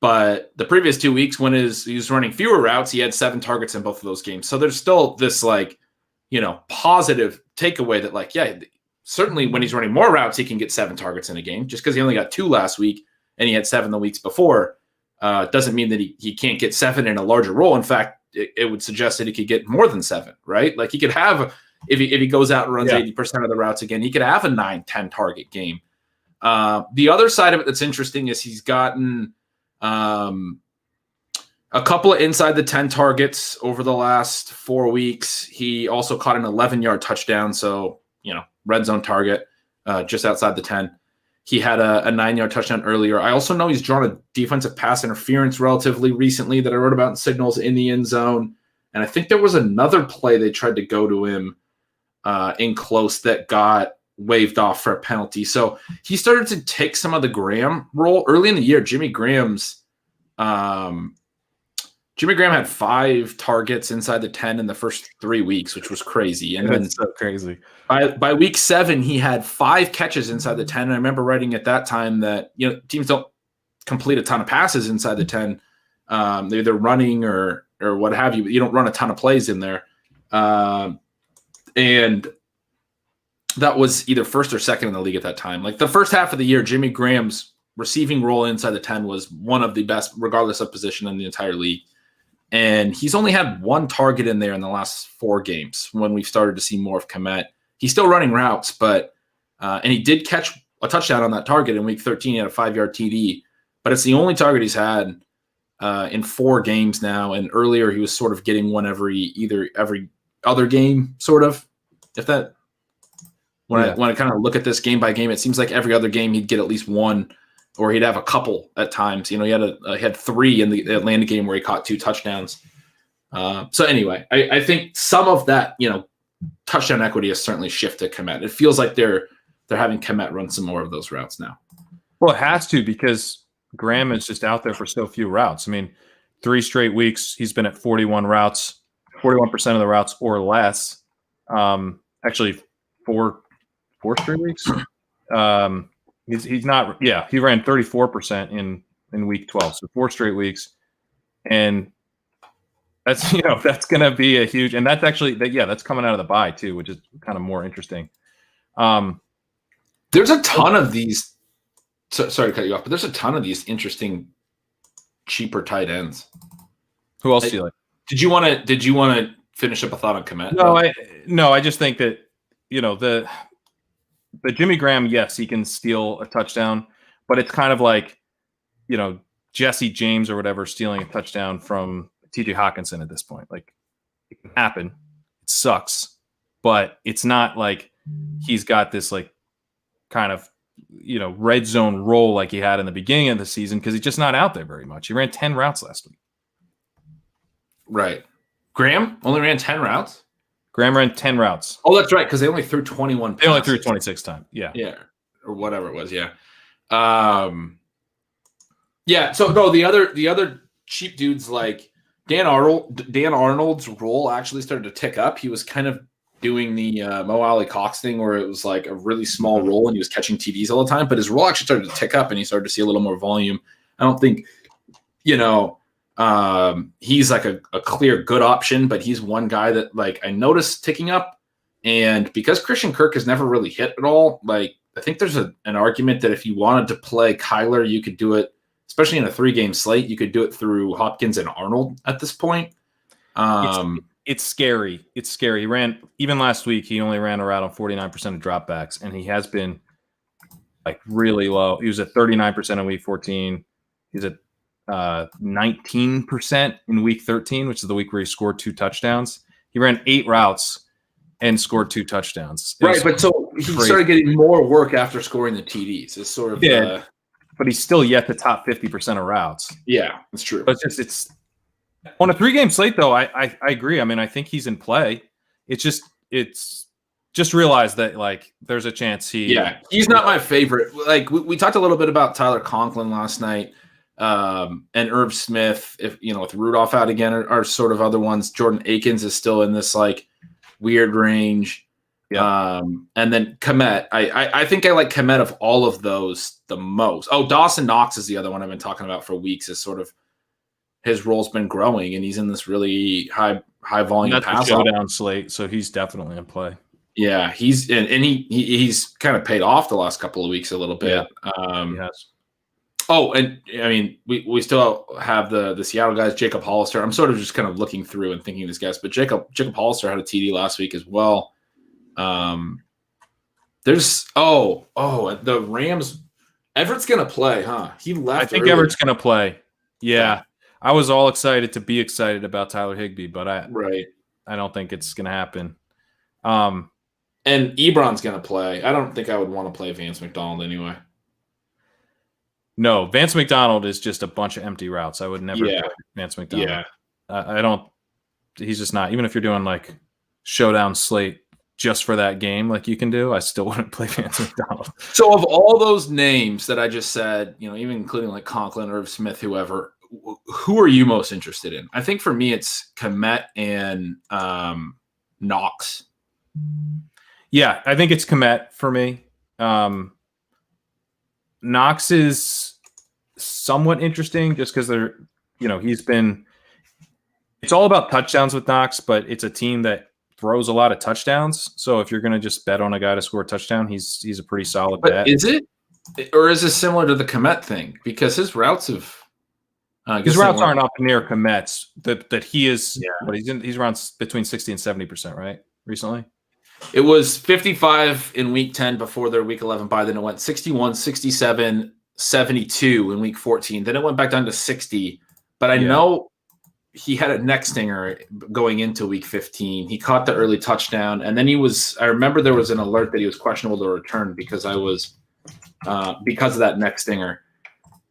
But the previous 2 weeks, when he was running fewer routes, he had 7 targets in both of those games. So there's still this positive takeaway that certainly when he's running more routes, he can get 7 targets in a game. Just because he only got 2 last week and he had 7 the weeks before doesn't mean that he can't get 7 in a larger role. In fact, it would suggest that he could get more than 7, right? He could have, if he goes out and runs 80% of the routes again, he could have a 9-10 target game. The other side of it that's interesting is he's gotten a couple of inside the 10 targets over the last 4 weeks. He also caught an 11-yard touchdown. So, red zone target just outside the 10. He had a 9-yard touchdown earlier. I also know he's drawn a defensive pass interference relatively recently that I wrote about in Signals in the end zone. And I think there was another play they tried to go to him in close that got waved off for a penalty. So he started to take some of the Graham role early in the year. Jimmy Graham had 5 targets inside the 10 in the first 3 weeks, which was crazy. And then so crazy. By week 7, he had 5 catches inside the 10. And I remember writing at that time that teams don't complete a ton of passes inside the 10. They're either running or what have you. But you don't run a ton of plays in there. And that was either first or second in the league at that time. The first half of the year, Jimmy Graham's receiving role inside the 10 was one of the best, regardless of position, in the entire league. And he's only had 1 target in there in the last 4 games when we've started to see more of Kmet. He's still running routes, but and he did catch a touchdown on that target in week 13. He had a 5-yard TD, but it's the only target he's had in 4 games now. And earlier he was sort of getting one every other game, sort of. If that, when I kind of look at this game by game, it seems like every other game he'd get at least 1. Or he'd have a couple at times. He had 3 in the Atlanta game where he caught 2 touchdowns. So anyway, I think some of that, touchdown equity has certainly shifted Kmet. It feels like they're having Kmet run some more of those routes now. Well, it has to, because Graham is just out there for so few routes. I mean, 3 straight weeks he's been at 41 routes, 41% of the routes or less. Actually, 4 straight weeks. He's not. Yeah, he ran 34% in week 12, so 4 straight weeks, and that's that's going to be a huge. And that's actually that's coming out of the bye too, which is kind of more interesting. There's a ton of these. Sorry to cut you off, but there's a ton of these interesting, cheaper tight ends. Who else do you like? Did you want to finish up a thought on Kmet? No, I just think that the Jimmy Graham, yes, he can steal a touchdown, but it's kind of like, Jesse James or whatever stealing a touchdown from TJ Hawkinson at this point. It can happen. It sucks, but it's not like he's got this kind of, red zone role like he had in the beginning of the season, because he's just not out there very much. He ran 10 routes last week. Right. Graham only ran 10 routes? Graham ran 10 routes. Oh, that's right, because they only threw 21 passes. They only threw 26 times. Yeah. Yeah, or whatever it was, yeah. So no, the other cheap dudes like Dan Arnold's role actually started to tick up. He was kind of doing the Mo Alley Cox thing where it was a really small role and he was catching TDs all the time, but his role actually started to tick up and he started to see a little more volume. I don't think, He's like a clear good option, but he's one guy that like I noticed ticking up. And because Christian Kirk has never really hit at all, like I think there's an argument that if you wanted to play Kyler, you could do it, especially in a 3-game slate. You could do it through Hopkins and Arnold at this point. It's scary. It's scary. He ran, even last week, he only ran a route on 49% of dropbacks, and he has been like really low. He was at 39% in week 14. He's at 19% in week 13, which is the week where he scored 2 touchdowns. He ran 8 routes and scored 2 touchdowns. Right, but so he started getting more work after scoring the TDs. It's sort of but he's still yet the top 50% of routes. Yeah, that's true. But it's on a 3-game slate though. I agree. I mean, I think he's in play. It's just realize that like there's a chance he's not my favorite. Like we talked a little bit about Tyler Conklin last night. And Irv Smith, if with Rudolph out again, are sort of other ones. Jordan Akins is still in this like weird range. Yeah. And then Kmet. I think I like Kmet of all of those the most. Oh, Dawson Knox is the other one I've been talking about for weeks. Is sort of his role's been growing, and he's in this really high volume pass showdown slate, so he's definitely in play. Yeah, he's he's kind of paid off the last couple of weeks a little bit. Yeah. He has. Oh, and I mean, we still have the Seattle guys, Jacob Hollister. I'm sort of just kind of looking through and thinking of these guys, but Jacob Hollister had a TD last week as well. There's the Rams. Everett's gonna play, huh? He left. I think Everett's gonna play. Yeah, I was all excited to be excited about Tyler Higbee, but I don't think it's gonna happen. And Ebron's gonna play. I don't think I would want to play Vance McDonald anyway. No, Vance McDonald is just a bunch of empty routes. I would never play Vance McDonald. Yeah. I don't – he's just not – even if you're doing like showdown slate just for that game like you can do, I still wouldn't play Vance McDonald. So of all those names that I just said, even including like Conklin, Irv Smith, whoever, who are you most interested in? I think for me it's Kmet and Knox. Yeah, I think it's Kmet for me. Knox is somewhat interesting just because they're, he's been – it's all about touchdowns with Knox, but it's a team that throws a lot of touchdowns. So if you're going to just bet on a guy to score a touchdown, he's a pretty solid bet. Is it? Or is this similar to the Kmet thing? Because his routes have his routes aren't up near Kmet's that he is but he's around between 60 and 70%, right? Recently. It was 55 in week 10 before their week 11 bye. Then it went 61, 67, 72 in week 14. Then it went back down to 60. But I know he had a neck stinger going into week 15. He caught the early touchdown. And then I remember there was an alert that he was questionable to return because because of that neck stinger,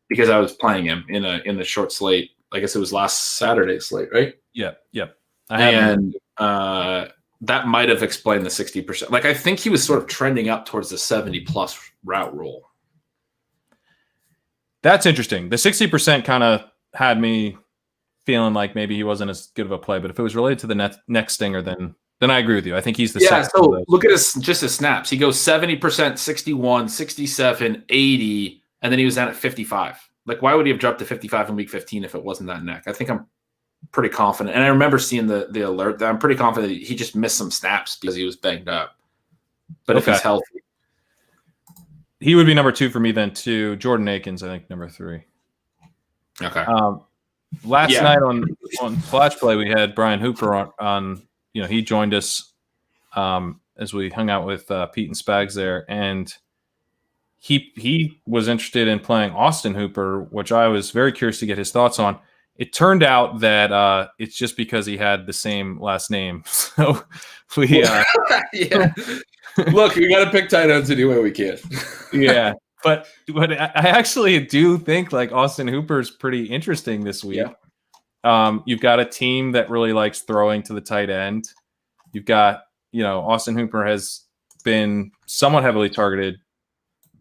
because I was playing him in the short slate. I guess it was last Saturday's slate, right? Yeah. Yep. That might have explained the 60%. Like, I think he was sort of trending up towards the 70-plus route rule. That's interesting. The 60% kind of had me feeling like maybe he wasn't as good of a play. But if it was related to the neck stinger, then I agree with you. I think he's the second. So look at his snaps. He goes 70%, 61, 67, 80, and then he was down at 55. Like, why would he have dropped to 55 in week 15 if it wasn't that neck? I think I'm pretty confident. And I remember seeing the alert that I'm pretty confident that he just missed some snaps because he was banged up. But if he's healthy. He would be number 2 for me then too. Jordan Akins, I think, number 3. Okay. Last night on Flash Play, we had Brian Hooper on he joined us as we hung out with Pete and Spags there. And he was interested in playing Austin Hooper, which I was very curious to get his thoughts on. It turned out that it's just because he had the same last name. So we Look, we got to pick tight ends any way we can. Yeah. But I actually do think like Austin Hooper's pretty interesting this week. Yeah. You've got a team that really likes throwing to the tight end. You've got, Austin Hooper has been somewhat heavily targeted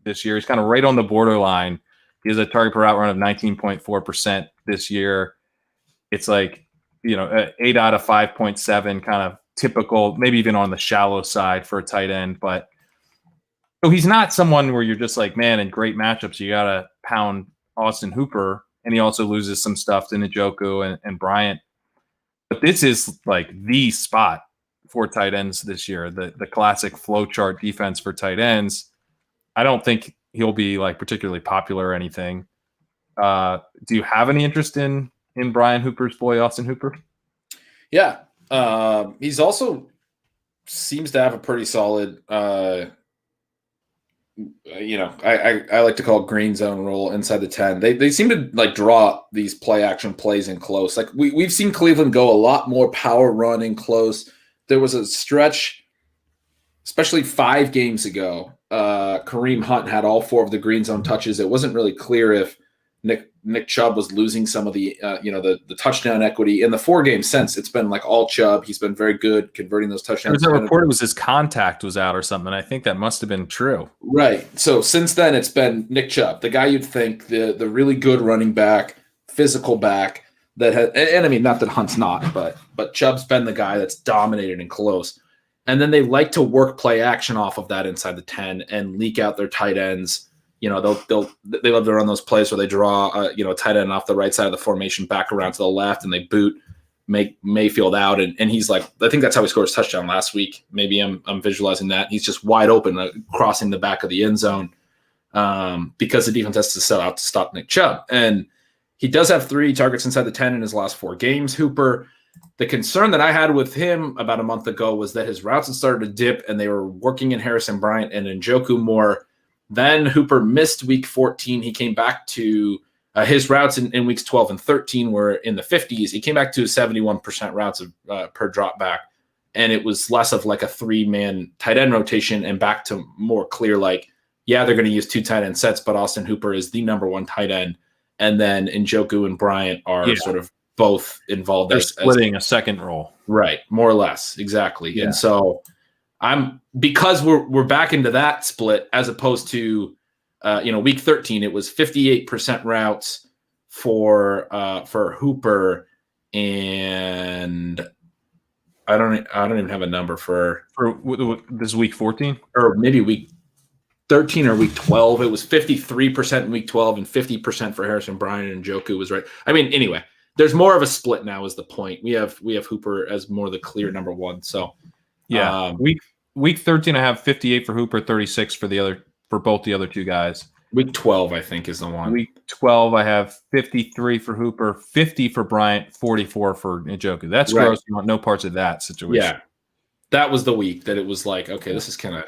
this year. He's kind of right on the borderline. He has a target per route run of 19.4% this year. It's like, 8 out of 5.7 kind of typical, maybe even on the shallow side for a tight end. But so he's not someone where you're just like, man, in great matchups, you got to pound Austin Hooper. and he also loses some stuff to Njoku and Bryant. But this is like the spot for tight ends this year, the classic flowchart defense for tight ends. I don't think he'll be like particularly popular or anything. Do you have any interest in Brian Hooper's boy, Austin Hooper? Yeah. He's also seems to have a pretty solid, I like to call green zone role inside the 10. They seem to like draw these play action plays in close. Like we've seen Cleveland go a lot more power run in close. There was a stretch, especially 5 games ago. Kareem Hunt had all 4 of the green zone touches. It wasn't really clear if Nick Chubb was losing some of the the touchdown equity. In the 4 games since, it's been like all Chubb. He's been very good converting those touchdowns. There was a report it was his contact was out or something. I think that must have been true. Right. So since then, it's been Nick Chubb, the guy you'd think, the really good running back, physical back that has, and I mean, not that Hunt's not, but Chubb's been the guy that's dominated in close. And then they like to work play action off of that inside the 10 and leak out their tight ends. They love to run those plays where they draw a tight end off the right side of the formation back around to the left, and they make Mayfield out, and he's like, I think that's how he scored his touchdown last week. Maybe I'm visualizing that he's just wide open, crossing the back of the end zone, because the defense has to set out to stop Nick Chubb, and he does have 3 targets inside the 10 in his last 4 games. Hooper. The concern that I had with him about a month ago was that his routes had started to dip, and they were working in Harrison Bryant and Njoku more. Then Hooper missed week 14. He came back to his routes in weeks 12 and 13 were in the 50s. He came back to 71% routes per drop back, and it was less of like a 3-man tight end rotation and back to more clear like, yeah, they're going to use 2 tight end sets, but Austin Hooper is the number 1 tight end, and then Njoku and Bryant are sort of both involved. They're splitting a second role. Right, more or less, exactly. Yeah. And so because we're back into that split as opposed to week 13, it was 58% routes for Hooper, and I don't even have a number for this week 14 or maybe week 13 or week 12. It was 53% in week 12 and 50% for Harrison Bryant, and Njoku was right. I mean, anyway, there's more of a split now is the point. We have Hooper as more the clear number 1. So yeah, week 13 I have 58 for Hooper, 36 for both the other 2 guys. Week 12 I think is the one. Week 12 I have 53 for Hooper, 50 for Bryant, 44 for Njoku. That's gross. You want no parts of that situation. Yeah, that was the week that it was like, okay, this is kind of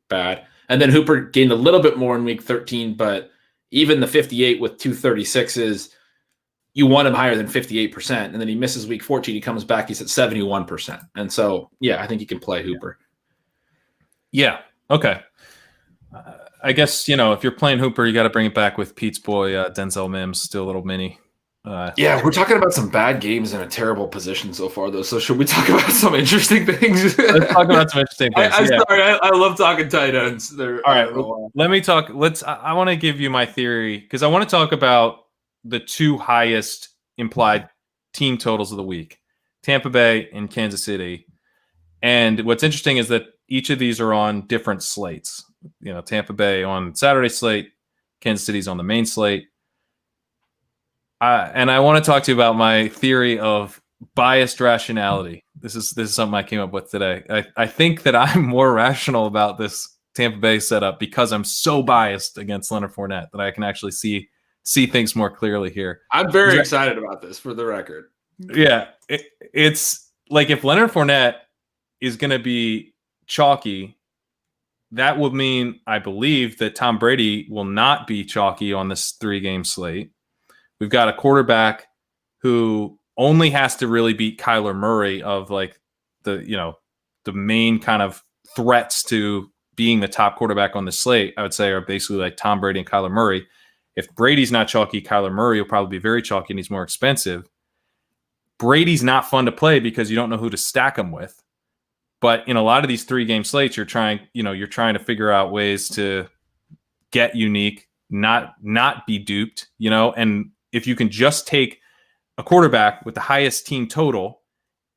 bad. And then Hooper gained a little bit more in week 13, but even the 58 with 2 36s, you want him higher than 58%. And then he misses week 14. He comes back, he's at 71%. And so, yeah, I think he can play Hooper. Yeah. Okay. I guess, if you're playing Hooper, you got to bring it back with Pete's boy, Denzel Mims, still a little mini. We're talking about some bad games in a terrible position so far, though. So should we talk about some interesting things? Let's talk about some interesting things. Sorry, I love talking tight ends. All right, let me talk. I want to give you my theory because I want to talk about the 2 highest implied team totals of the week, Tampa Bay and Kansas City. And what's interesting is that each of these are on different slates. Tampa Bay on Saturday slate, Kansas City's on the main slate. And I want to talk to you about my theory of biased rationality. This is something I came up with today. I think that I'm more rational about this Tampa Bay setup because I'm so biased against Leonard Fournette that I can actually see things more clearly here. I'm very excited about this, for the record. Yeah, it's like if Leonard Fournette is going to be chalky, that would mean, I believe, that Tom Brady will not be chalky on this 3-game slate. We've got a quarterback who only has to really beat Kyler Murray of like the main kind of threats to being the top quarterback on the slate, I would say, are basically like Tom Brady and Kyler Murray. If Brady's not chalky, Kyler Murray will probably be very chalky and he's more expensive. Brady's not fun to play because you don't know who to stack him with. But in a lot of these 3-game slates, you're trying to figure out ways to get unique, not be duped, and if you can just take a quarterback with the highest team total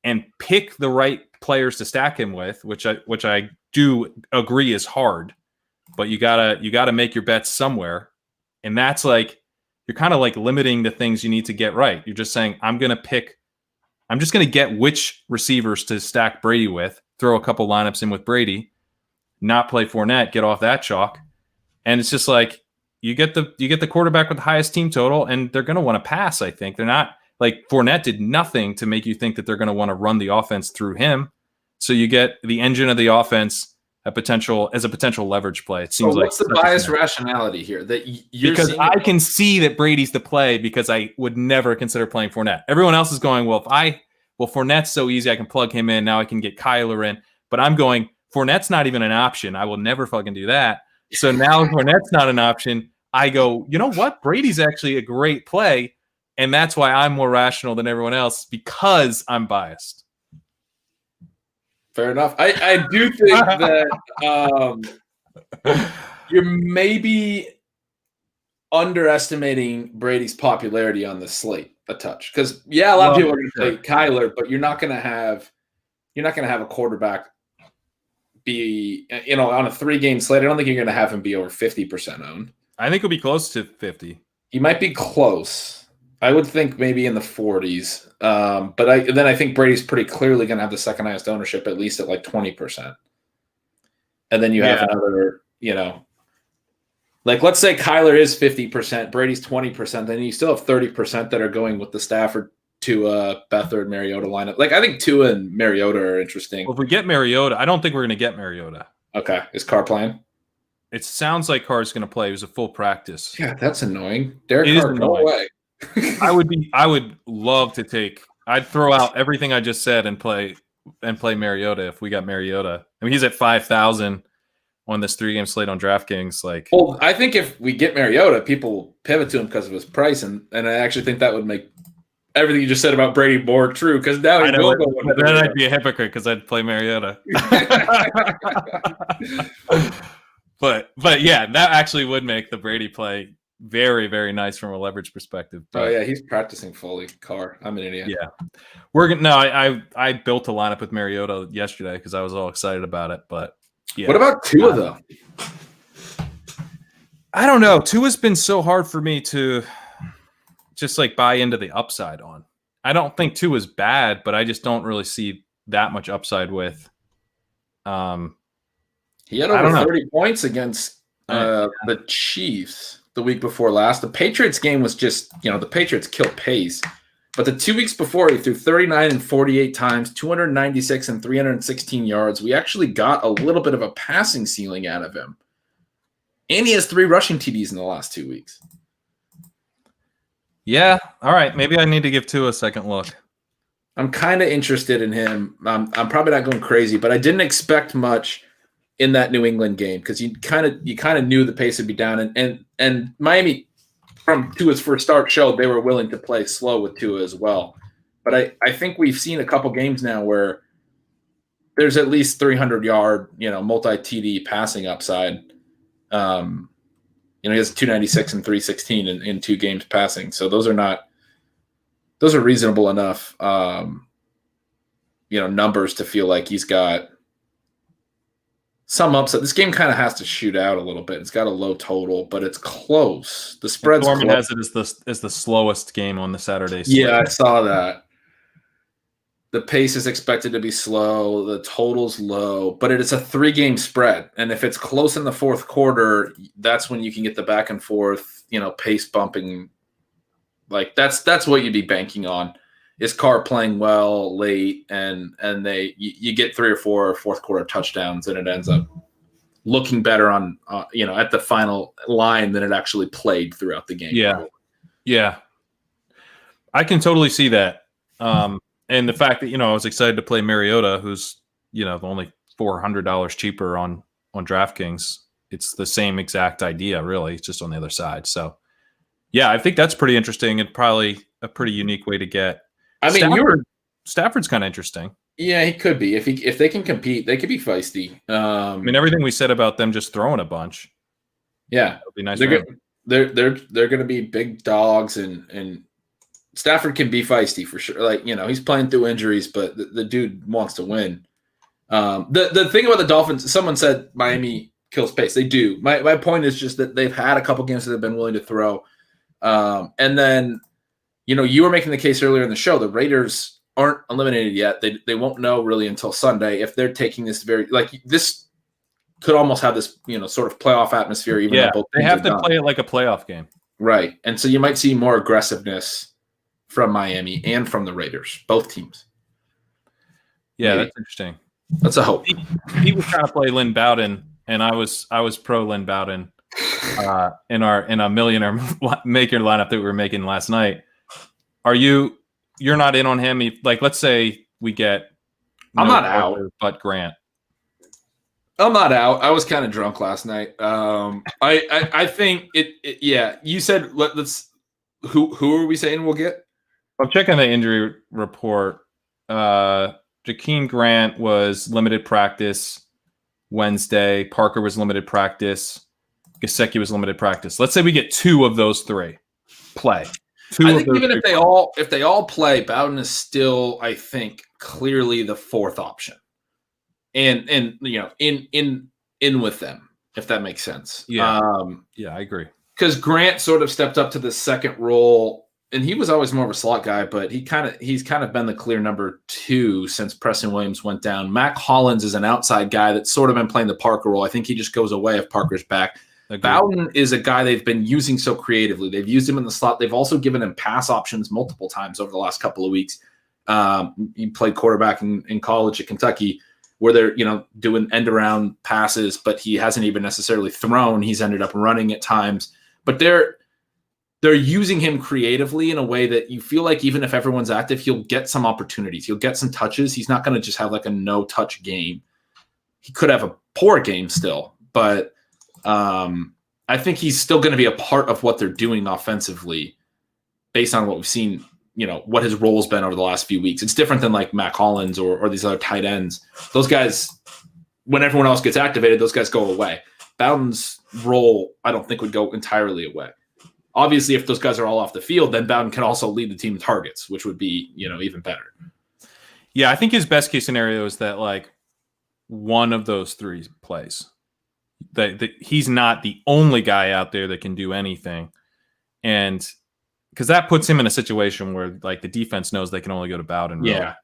and pick the right players to stack him with, which I do agree is hard, but you gotta make your bets somewhere. And that's like, you're kind of like limiting the things you need to get right. You're just saying, I'm just going to get which receivers to stack Brady with, throw a couple lineups in with Brady, not play Fournette, get off that chalk. And it's just like, you get the quarterback with the highest team total, and they're going to want to pass, I think. They're not like Fournette did nothing to make you think that they're going to want to run the offense through him. So you get the engine of the offense as a potential leverage play. It seems what's the bias rationality here? That you're because I can see that Brady's the play because I would never consider playing Fournette. Everyone else is going, Fournette's so easy, I can plug him in. Now I can get Kyler in. But I'm going, Fournette's not even an option. I will never fucking do that. So now Fournette's not an option. I go, you know what? Brady's actually a great play. And that's why I'm more rational than everyone else, because I'm biased. Fair enough. I do think that you're maybe underestimating Brady's popularity on the slate a touch. Because a lot of people are going to play Kyler, but you're not going to have a quarterback be, on a 3-game slate. I don't think you're going to have him be over 50% owned. I think he'll be close to 50. He might be close. I would think maybe in the 40s. But I think Brady's pretty clearly going to have the second highest ownership, at least at like 20%. And then you have another, like let's say Kyler is 50%, Brady's 20%, then you still have 30% that are going with the Stafford, Tua, Beathard, Mariota lineup. Like I think Tua and Mariota are interesting. Well, if we get Mariota, I don't think we're going to get Mariota. Okay. Is Carr playing? It sounds like Carr's going to play. It was a full practice. Yeah, that's annoying. Derek Carr, no way. I would love to I'd throw out everything I just said and play Mariota if we got Mariota. I mean, he's at 5,000 on this 3-game slate on DraftKings. Well, I think if we get Mariota, people will pivot to him because of his price, and I actually think that would make everything you just said about Brady more true, because now he will go. Then I'd be a hypocrite because I'd play Mariota. But yeah, that actually would make the Brady play very, very nice from a leverage perspective. But, he's practicing fully. Carr, I'm an idiot. Yeah, I built a lineup with Mariota yesterday because I was all excited about it. But yeah, what about Tua though? I don't know. Tua's been so hard for me to just buy into the upside on. I don't think Tua's bad, but I just don't really see that much upside with. He had over 30 points against the Chiefs the week before last. The Patriots game was just, the Patriots kill pace. But the 2 weeks before, he threw 39 and 48 times, 296 and 316 yards. We actually got a little bit of a passing ceiling out of him. And he has 3 rushing TDs in the last 2 weeks. Yeah. All right. Maybe I need to give Tua a second look. I'm kind of interested in him. I'm probably not going crazy, but I didn't expect much in that New England game because you kind of knew the pace would be down, and Miami from Tua's first start showed they were willing to play slow with Tua as well. But I think we've seen a couple games now where there's at least 300-yard, multi-TD passing upside. He has 296 and 316 in 2 games passing. So those are reasonable enough, numbers to feel like he's got some upside. This game kind of has to shoot out a little bit. It's got a low total, but it's close. The spread's Norman has it as the slowest game on the Saturday slate. Yeah, I saw that. The pace is expected to be slow. The total's low, but it's a 3-game spread. And if it's close in the fourth quarter, that's when you can get the back and forth, pace bumping. That's what you'd be banking on. Is Carr playing well late, and you get 3 or 4 fourth quarter touchdowns, and it ends up looking better on at the final line than it actually played throughout the game. Yeah, I can totally see that. And the fact that I was excited to play Mariota, who's only $400 cheaper on DraftKings. It's the same exact idea, really. It's just on the other side. So yeah, I think that's pretty interesting and probably a pretty unique way to get. I mean, Stafford's kind of interesting. Yeah, he could be. If they can compete, they could be feisty. Everything we said about them just throwing a bunch. Yeah, be nice. They're going to be big dogs, and Stafford can be feisty for sure. He's playing through injuries, but the dude wants to win. The thing about the Dolphins, someone said Miami kills pace. They do. My point is just that they've had a couple games that they've been willing to throw. And then, you were making the case earlier in the show, the Raiders aren't eliminated yet. They won't know really until Sunday if they're taking this this could almost have this, sort of playoff atmosphere. Even though both they have to play it like a playoff game. Right. And so you might see more aggressiveness from Miami and from the Raiders, both teams. Yeah, maybe. That's interesting. That's a hope. He was trying to play Lynn Bowden, and I was pro Lynn Bowden in a millionaire maker lineup that we were making last night. You're not in on him? Let's say we get. I'm not out, but Grant. I'm not out. I was kind of drunk last night. I think it. Yeah, you said let's. Who are we saying we'll get? I'm checking the injury report. Jakeem Grant was limited practice Wednesday. Parker was limited practice. Gesicki was limited practice. Let's say we get 2 of those 3 play. I think even if they all play, Bowden is still, I think, clearly the 4th option. And in with them, if that makes sense. Yeah. I agree. Because Grant sort of stepped up to the second role, and he was always more of a slot guy, but he's kind of been the clear number 2 since Preston Williams went down. Mac Hollins is an outside guy that's sort of been playing the Parker role. I think he just goes away if Parker's back. Agreed. Bowden is a guy they've been using so creatively. They've used him in the slot. They've also given him pass options multiple times over the last couple of weeks. He played quarterback in college at Kentucky, where they're doing end around passes, but he hasn't even necessarily thrown. He's ended up running at times, but they're using him creatively in a way that you feel like even if everyone's active, he'll get some opportunities. He'll get some touches. He's not going to just have like a no touch game. He could have a poor game still, but I think he's still going to be a part of what they're doing offensively based on what we've seen, what his role's been over the last few weeks. It's different than like Mac Hollins or these other tight ends. Those guys, when everyone else gets activated, those guys go away. Bowden's role, I don't think, would go entirely away. Obviously, if those guys are all off the field, then Bowden can also lead the team in targets, which would be, even better. Yeah, I think his best case scenario is that like one of those 3 plays. That he's not the only guy out there that can do anything. And because that puts him in a situation where like the defense knows they can only go to Bowden. Yeah. Really.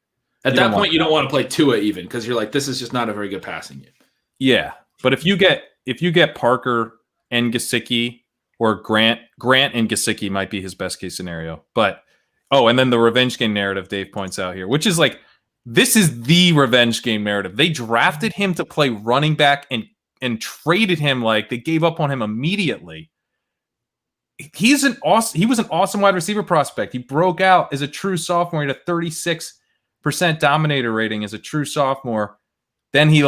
At that point, you don't want to play Tua even because you're like, this is just not a very good passing game. Yeah. But if you get Parker and Gesicki or Grant and Gesicki might be his best case scenario. But and then the revenge game narrative Dave points out here, which is like, this is the revenge game narrative. They drafted him to play running back and traded him, like they gave up on him immediately. He was an awesome wide receiver prospect. He broke out as a true sophomore. He had a 36% dominator rating as a true sophomore. Then he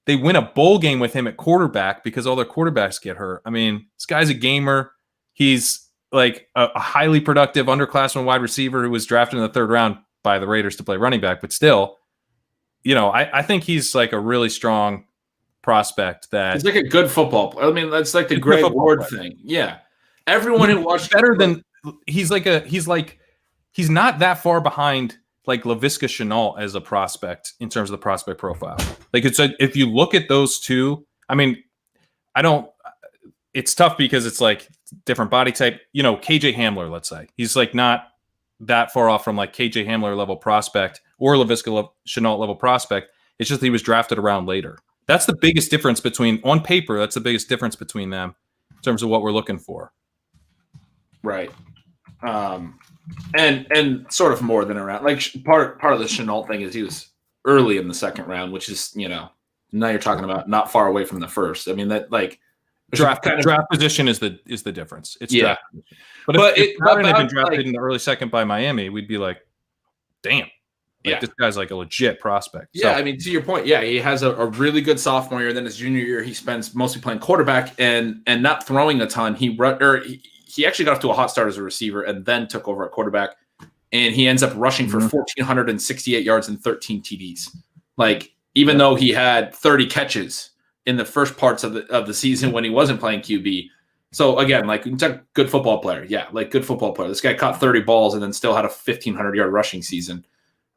they win a bowl game with him at quarterback because all their quarterbacks get hurt. I mean, this guy's a gamer. He's like a highly productive underclassman wide receiver who was drafted in the 3rd round by the Raiders to play running back, but still, I think he's like a really strong prospect that he's like a good football player. I mean, that's like the Greg Ward thing. Yeah. Everyone who watched better than he's not that far behind like Laviska Shenault as a prospect in terms of the prospect profile. Like if you look at those 2, I mean, it's tough because it's like different body type, KJ Hamler, let's say he's like not that far off from like KJ Hamler level prospect or Laviska Shenault level prospect. It's just he was drafted around later. That's the biggest difference on paper. That's the biggest difference between them in terms of what we're looking for. Right. And sort of more than around. Like part of the Shenault thing is he was early in the 2nd round, which is, now you're talking about not far away from the 1st. I mean, that like draft position is the difference. It's draft position. But if Bowden had been drafted in the early 2nd by Miami, we'd be like, damn. This guy's like a legit prospect. Yeah, I mean, to your point, he has a really good sophomore year. Then his junior year, he spends mostly playing quarterback and not throwing a ton. He actually got off to a hot start as a receiver and then took over at quarterback. And he ends up rushing for 1,468 yards and 13 TDs. Like, even though he had 30 catches in the first parts of the season when he wasn't playing QB. So again, like good football player. Yeah, like good football player. This guy caught 30 balls and then still had a 1,500-yard rushing season.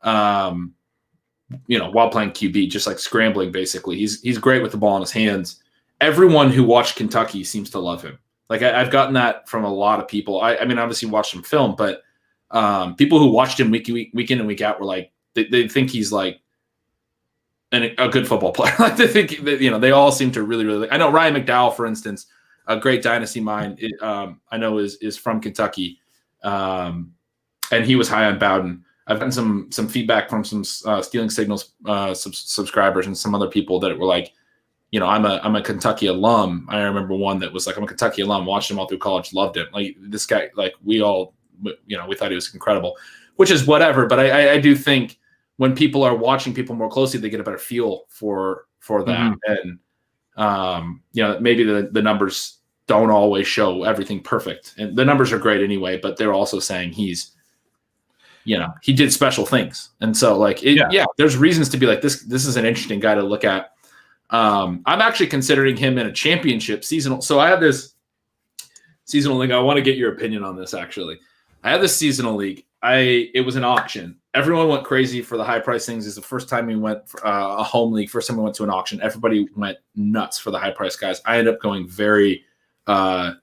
While playing QB, just like scrambling, basically. He's great with the ball in his hands. Everyone who watched Kentucky seems to love him. Like I've gotten that from a lot of people. I mean, obviously watched him film, but people who watched him week in and week out were like, they think he's like a good football player. Like they think that, they all seem to really, really. I know Ryan McDowell, for instance, a great dynasty mind. I know is from Kentucky, and he was high on Bowden. I've gotten some feedback from some Stealing Signals subscribers and some other people that were like, I'm a Kentucky alum. I remember one that was like, I'm a Kentucky alum, watched him all through college, loved him. Like this guy, like we all, we thought he was incredible, which is whatever. But I do think when people are watching people more closely, they get a better feel for that. And, maybe the numbers don't always show everything perfect. And the numbers are great anyway, but they're also saying he did special things. And so like, there's reasons to be like, this is an interesting guy to look at. I'm actually considering him in a championship seasonal. So I have this seasonal league. I want to get your opinion on this. Actually, I have this seasonal league. It was an auction. Everyone went crazy for the high price things. It's the first time we went for a home league. First time we went to an auction. Everybody went nuts for the high price guys. I ended up going very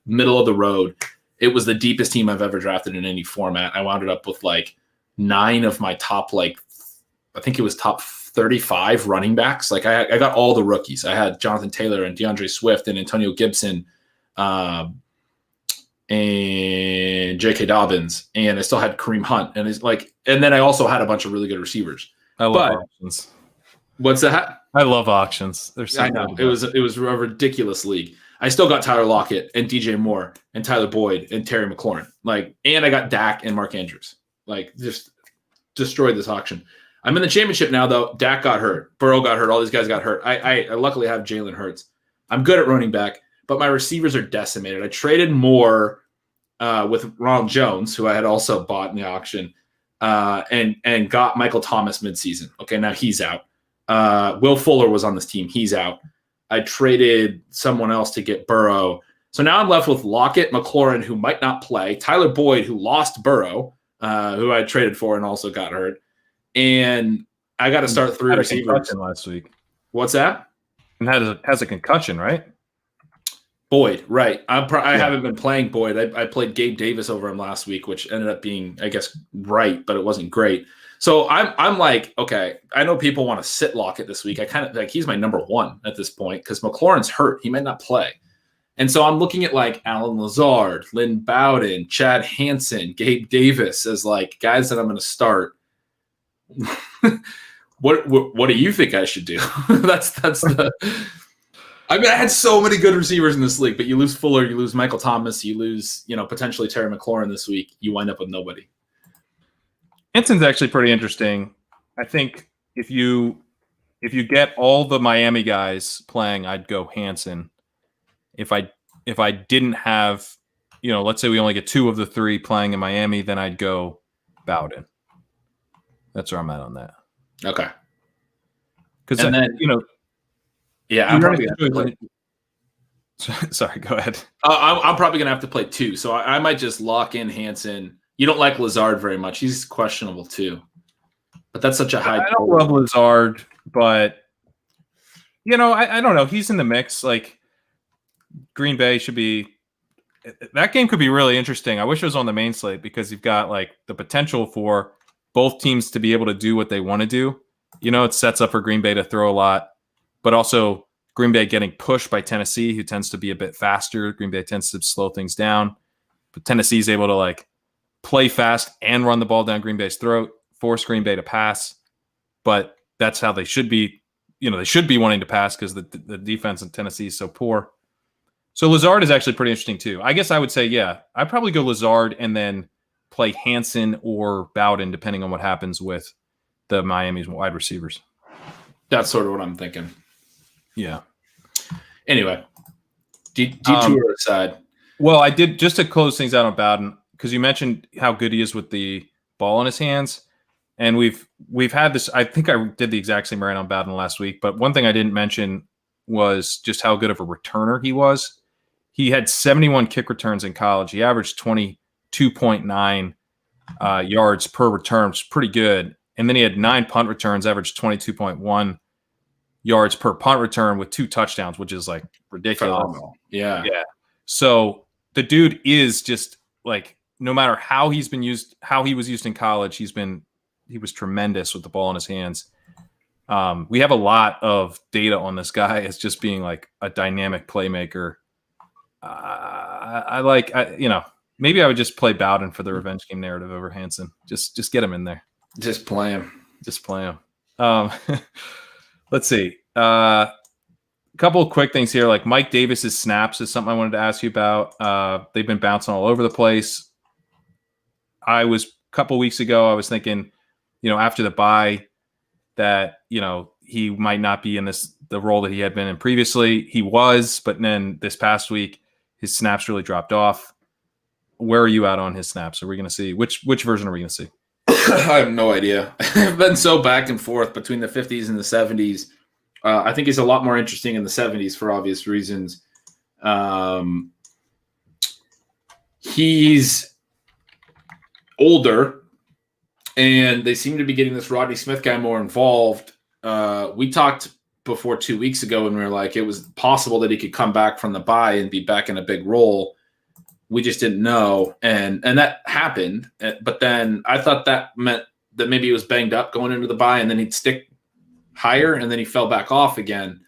middle of the road. It was the deepest team I've ever drafted in any format. I wound up with like 9 of my top, I think it was top 35 running backs. Like I got all the rookies. I had Jonathan Taylor and DeAndre Swift and Antonio Gibson and J.K. Dobbins, and I still had Kareem Hunt, and then I also had a bunch of really good receivers. I love auctions. What's that? I love auctions. I know it was a ridiculous league. I still got Tyler Lockett and DJ Moore and Tyler Boyd and Terry McLaurin. And I got Dak and Mark Andrews. Just destroyed this auction. I'm in the championship now, though. Dak got hurt. Burrow got hurt. All these guys got hurt. I luckily have Jalen Hurts. I'm good at running back, but my receivers are decimated. I traded more with Ronald Jones, who I had also bought in the auction, and got Michael Thomas midseason. Okay, now he's out. Will Fuller was on this team. He's out. I traded someone else to get Burrow. So now I'm left with Lockett, McLaurin, who might not play, Tyler Boyd, who lost Burrow, who I traded for and also got hurt. And I got to start 3 receivers last week. What's that? And has a concussion, right? Boyd, right? I haven't been playing Boyd. I played Gabe Davis over him last week, which ended up being, I guess, right, but it wasn't great. So I'm like, okay, I know people want to sit Lockett this week. I kind of he's my number 1 at this point because McLaurin's hurt. He might not play. And so I'm looking at Alan Lazard, Lynn Bowden, Chad Hansen, Gabe Davis as guys that I'm going to start. What do you think I should do? that's the. I mean, I had so many good receivers in this league, but you lose Fuller, you lose Michael Thomas, you lose potentially Terry McLaurin this week. You wind up with nobody. Hansen's actually pretty interesting. I think if you get all the Miami guys playing, I'd go Hansen. If I didn't have, let's say we only get 2 of the 3 playing in Miami, then I'd go Bowden. That's where I'm at on that. Okay. Because then, yeah, I'm probably sorry, go ahead. I'm probably gonna have to play 2, so I might just lock in Hansen. You don't like Lazard very much; he's questionable too. But that's such a high. I don't love Lazard, but I don't know. He's in the mix. Green Bay should be. That game could be really interesting. I wish it was on the main slate because you've got the potential for both teams to be able to do what they want to do. It sets up for Green Bay to throw a lot, but also Green Bay getting pushed by Tennessee, who tends to be a bit faster. Green Bay tends to slow things down, but Tennessee's able to play fast and run the ball down Green Bay's throat, force Green Bay to pass. But that's how they should be. They should be wanting to pass because the defense in Tennessee is so poor. So Lazard is actually pretty interesting too. I guess I would say, I'd probably go Lazard and then play Hansen or Bowden, depending on what happens with the Miami's wide receivers. That's sort of what I'm thinking. Yeah. Anyway, detour aside. Well, I did, just to close things out on Bowden, because you mentioned how good he is with the ball in his hands. And we've had this, I think I did the exact same rant on Bowden last week, but one thing I didn't mention was just how good of a returner he was. He had 71 kick returns in college. He averaged 22.9 yards per return, which is pretty good. And then he had 9 punt returns, averaged 22.1 yards per punt return with 2 touchdowns, which is ridiculous. Phenomenal. Yeah. Yeah. So the dude is just like, no matter how he's been used, how he was used in college, he was tremendous with the ball in his hands. We have a lot of data on this guy as just being like a dynamic playmaker. Maybe I would just play Bowden for the revenge game narrative over Hansen. Just get him in there. Just play him. Let's see. A couple of quick things here. Like Mike Davis's snaps is something I wanted to ask you about. They've been bouncing all over the place. A couple weeks ago, I was thinking, after the bye that, he might not be in the role that he had been in previously. He was, but then this past week, his snaps really dropped off. Where are you at on his snaps? Are we going to see which version are we going to see? I have no idea. I've been so back and forth between the 50s and the 70s. I think he's a lot more interesting in the 70s for obvious reasons. He's older, and they seem to be getting this Rodney Smith guy more involved. We talked before 2 weeks ago, and we were like, it was possible that he could come back from the bye and be back in a big role. We just didn't know, and that happened. But then I thought that meant that maybe he was banged up going into the bye, and then he'd stick higher, and then he fell back off again.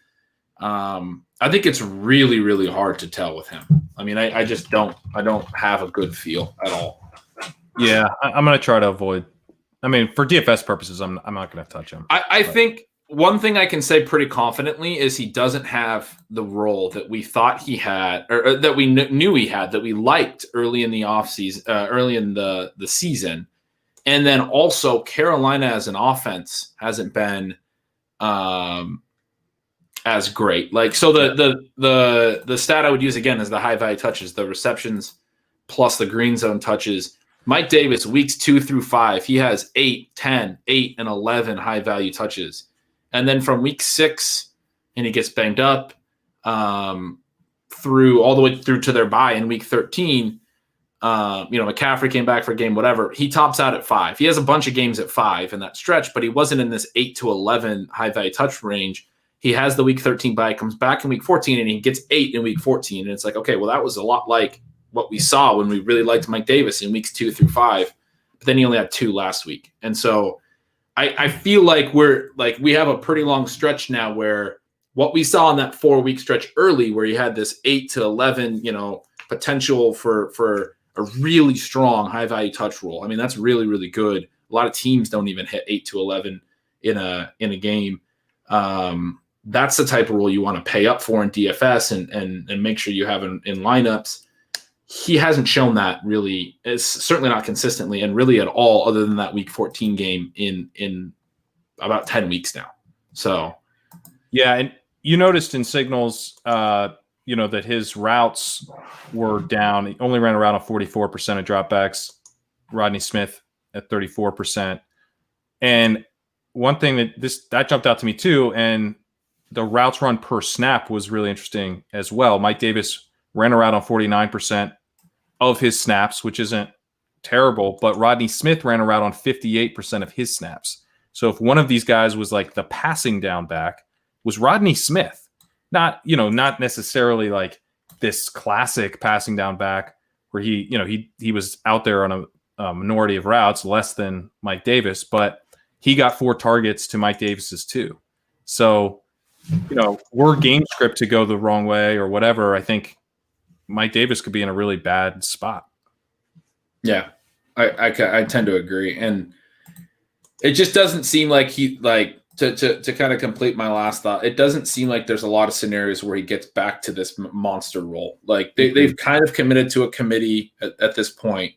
I think it's really, really hard to tell with him. I mean, I just don't have a good feel at all. Yeah, I'm going to try to avoid. I mean, for DFS purposes, I'm not going to touch him. I think one thing I can say pretty confidently is he doesn't have the role that we thought he had, or that we knew he had, that we liked early in the offseason, early in the season. And then also Carolina as an offense hasn't been as great. Like, so the stat I would use again is the high value touches, the receptions plus the green zone touches. Mike Davis, weeks 2 through 5, he has 8, 10, 8, and 11 high value touches. And then from week 6, and he gets banged up through all the way through to their bye in week 13. McCaffrey came back for a game, whatever. He tops out at 5. He has a bunch of games at 5 in that stretch, but he wasn't in this 8 to 11 high value touch range. He has the week 13 bye, comes back in week 14, and he gets 8 in week 14. And it's like, okay, well, that was a lot like what we saw when we really liked Mike Davis in weeks 2 through 5. But then he only had 2 last week. And so I feel like we have a pretty long stretch now where what we saw in that 4-week stretch early, where you had this 8 to 11, potential for a really strong high value touch role. I mean, that's really, really good. A lot of teams don't even hit 8 to 11 in a game. That's the type of role you want to pay up for in DFS and make sure you have in lineups. He hasn't shown that really. It's certainly not consistently and really at all, other than that week 14 game in about 10 weeks now. So, yeah. And you noticed in signals, that his routes were down. He only ran around a 44% of dropbacks. Rodney Smith at 34%. And one thing that jumped out to me too, and the routes run per snap was really interesting as well. Mike Davis ran around on 49% of his snaps, which isn't terrible, but Rodney Smith ran around on 58% of his snaps. So if one of these guys was like the passing down back, was Rodney Smith. Not necessarily like this classic passing down back where he was out there on a minority of routes, less than Mike Davis, but he got 4 targets to Mike Davis's 2. So, were game script to go the wrong way or whatever, I think Mike Davis could be in a really bad spot. Yeah, I tend to agree. And it just doesn't seem like to kind of complete my last thought, it doesn't seem like there's a lot of scenarios where he gets back to this monster role. Like they've kind of committed to a committee at this point.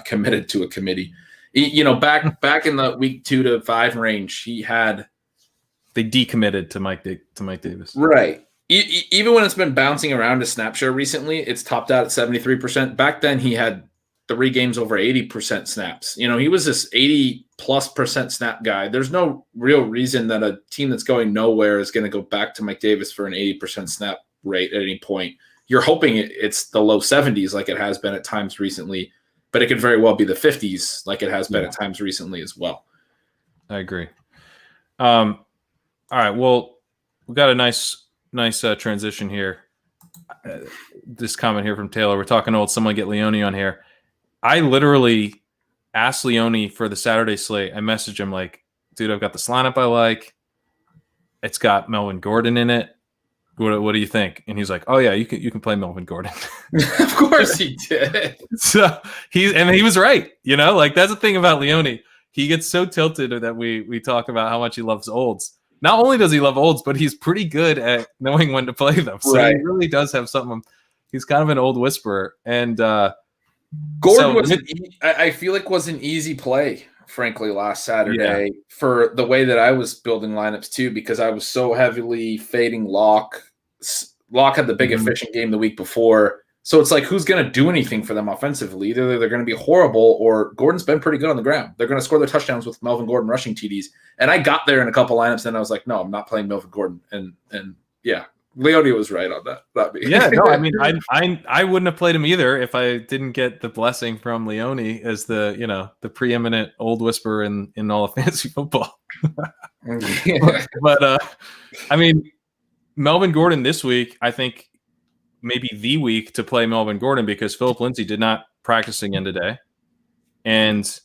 Committed to a committee. Back in the week 2 to 5 range, they decommitted to Mike Davis. Right. Even when it's been bouncing around to snap share recently, it's topped out at 73%. Back then, he had 3 games over 80% snaps. He was this 80+% snap guy. There's no real reason that a team that's going nowhere is going to go back to Mike Davis for an 80% snap rate at any point. You're hoping it's the low 70s like it has been at times recently, but it could very well be the 50s like it has been at times recently as well. I agree. All right. Well, we've got a nice transition here. this comment here from Taylor. We're talking old someone get Leone on here. I literally asked Leone for the Saturday slate. I messaged him like, dude, I've got this lineup I like. It's got Melvin Gordon in it. What do you think? And he's like, oh yeah, you can play Melvin Gordon. Of course he did. So he was right. Like that's the thing about Leone. He gets so tilted that we talk about how much he loves olds. Not only does he love olds, but he's pretty good at knowing when to play them. So He really does have something. He's kind of an old whisperer. And Gordon I feel like was an easy play, frankly, last Saturday for the way that I was building lineups too, because I was so heavily fading Locke. Locke had the big efficient game the week before. So it's like, who's going to do anything for them offensively? Either they're going to be horrible or Gordon's been pretty good on the ground. They're going to score their touchdowns with Melvin Gordon rushing TDs. And I got there in a couple lineups and I was like, no, I'm not playing Melvin Gordon. And yeah, Leone was right on that. I wouldn't have played him either if I didn't get the blessing from Leone as the preeminent old whisperer in all of fantasy football. But Melvin Gordon this week, I think maybe the week to play Melvin Gordon because Philip Lindsay did not practice again today. And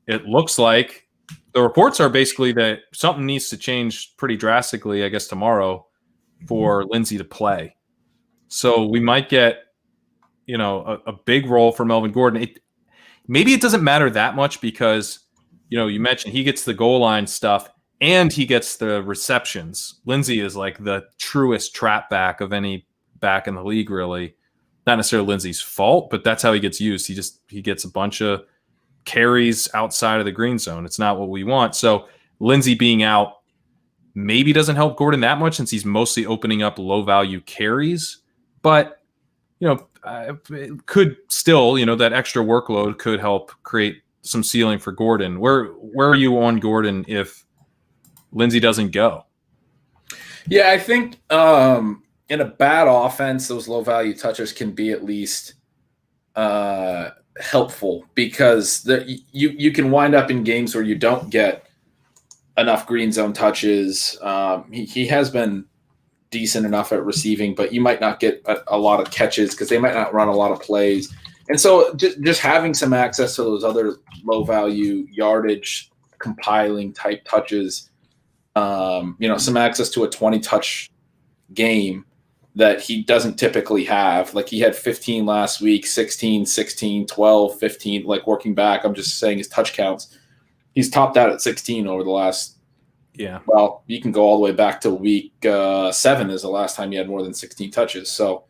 it looks like the reports are basically that something needs to change pretty drastically, I guess, tomorrow for Lindsay to play. So we might get, a big role for Melvin Gordon. Maybe it doesn't matter that much because, you mentioned he gets the goal line stuff and he gets the receptions. Lindsay is like the truest trap back of any back in the league, really. Not necessarily Lindsay's fault, but that's how he gets used. He gets a bunch of carries outside of the green zone. It's not what we want. So Lindsay being out maybe doesn't help Gordon that much since he's mostly opening up low value carries, but it could still, that extra workload could help create some ceiling for Gordon. Where are you on Gordon if Lindsay doesn't go? Yeah, I think in a bad offense, those low value touches can be at least helpful because you can wind up in games where you don't get enough green zone touches. He has been decent enough at receiving, but you might not get a lot of catches because they might not run a lot of plays. And so just having some access to those other low value yardage compiling type touches, some access to a 20 touch game that he doesn't typically have. Like he had 15 last week, 16, 16, 12, 15, like working back. I'm just saying his touch counts. He's topped out at 16 over the last. Yeah. Well, you can go all the way back to week 7 is the last time he had more than 16 touches. So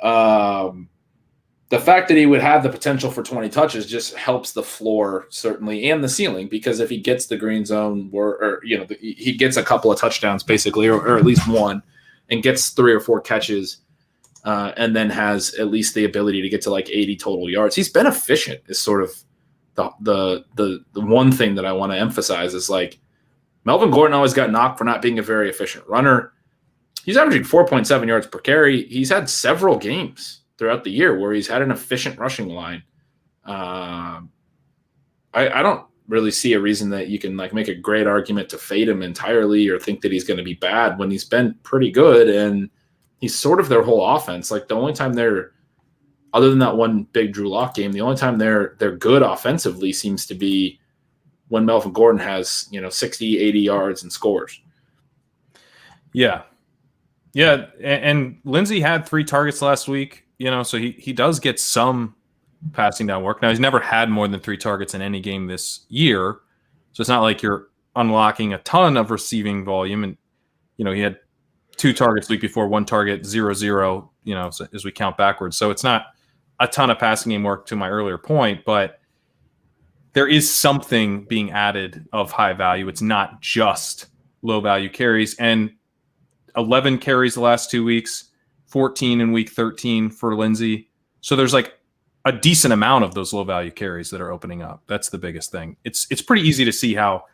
the fact that he would have the potential for 20 touches just helps the floor certainly and the ceiling, because if he gets the green zone he gets a couple of touchdowns basically, or at least one, and gets 3 or 4 catches and then has at least the ability to get to like 80 total yards. He's been efficient is sort of the one thing that I want to emphasize is like Melvin Gordon always got knocked for not being a very efficient runner. He's averaging 4.7 yards per carry. He's had several games throughout the year where he's had an efficient rushing line. I don't really see a reason that you can like make a great argument to fade him entirely or think that he's going to be bad when he's been pretty good. And he's sort of their whole offense. Like the only time they're, other than that one big Drew Lock game, the only time they're good offensively seems to be when Melvin Gordon has, 60, 80 yards and scores. Yeah. Yeah. And Lindsay had 3 targets last week, so he does get some passing down work. Now, he's never had more than 3 targets in any game this year. So it's not like you're unlocking a ton of receiving volume. And, he had 2 targets the week before, 1 target, 0-0, so as we count backwards. So it's not a ton of passing game work to my earlier point, but there is something being added of high value. It's not just low value carries. And 11 carries the last 2 weeks, 14 in week 13 for Lindsay. So there's like a decent amount of those low value carries that are opening up. That's the biggest thing. It's pretty easy to see how,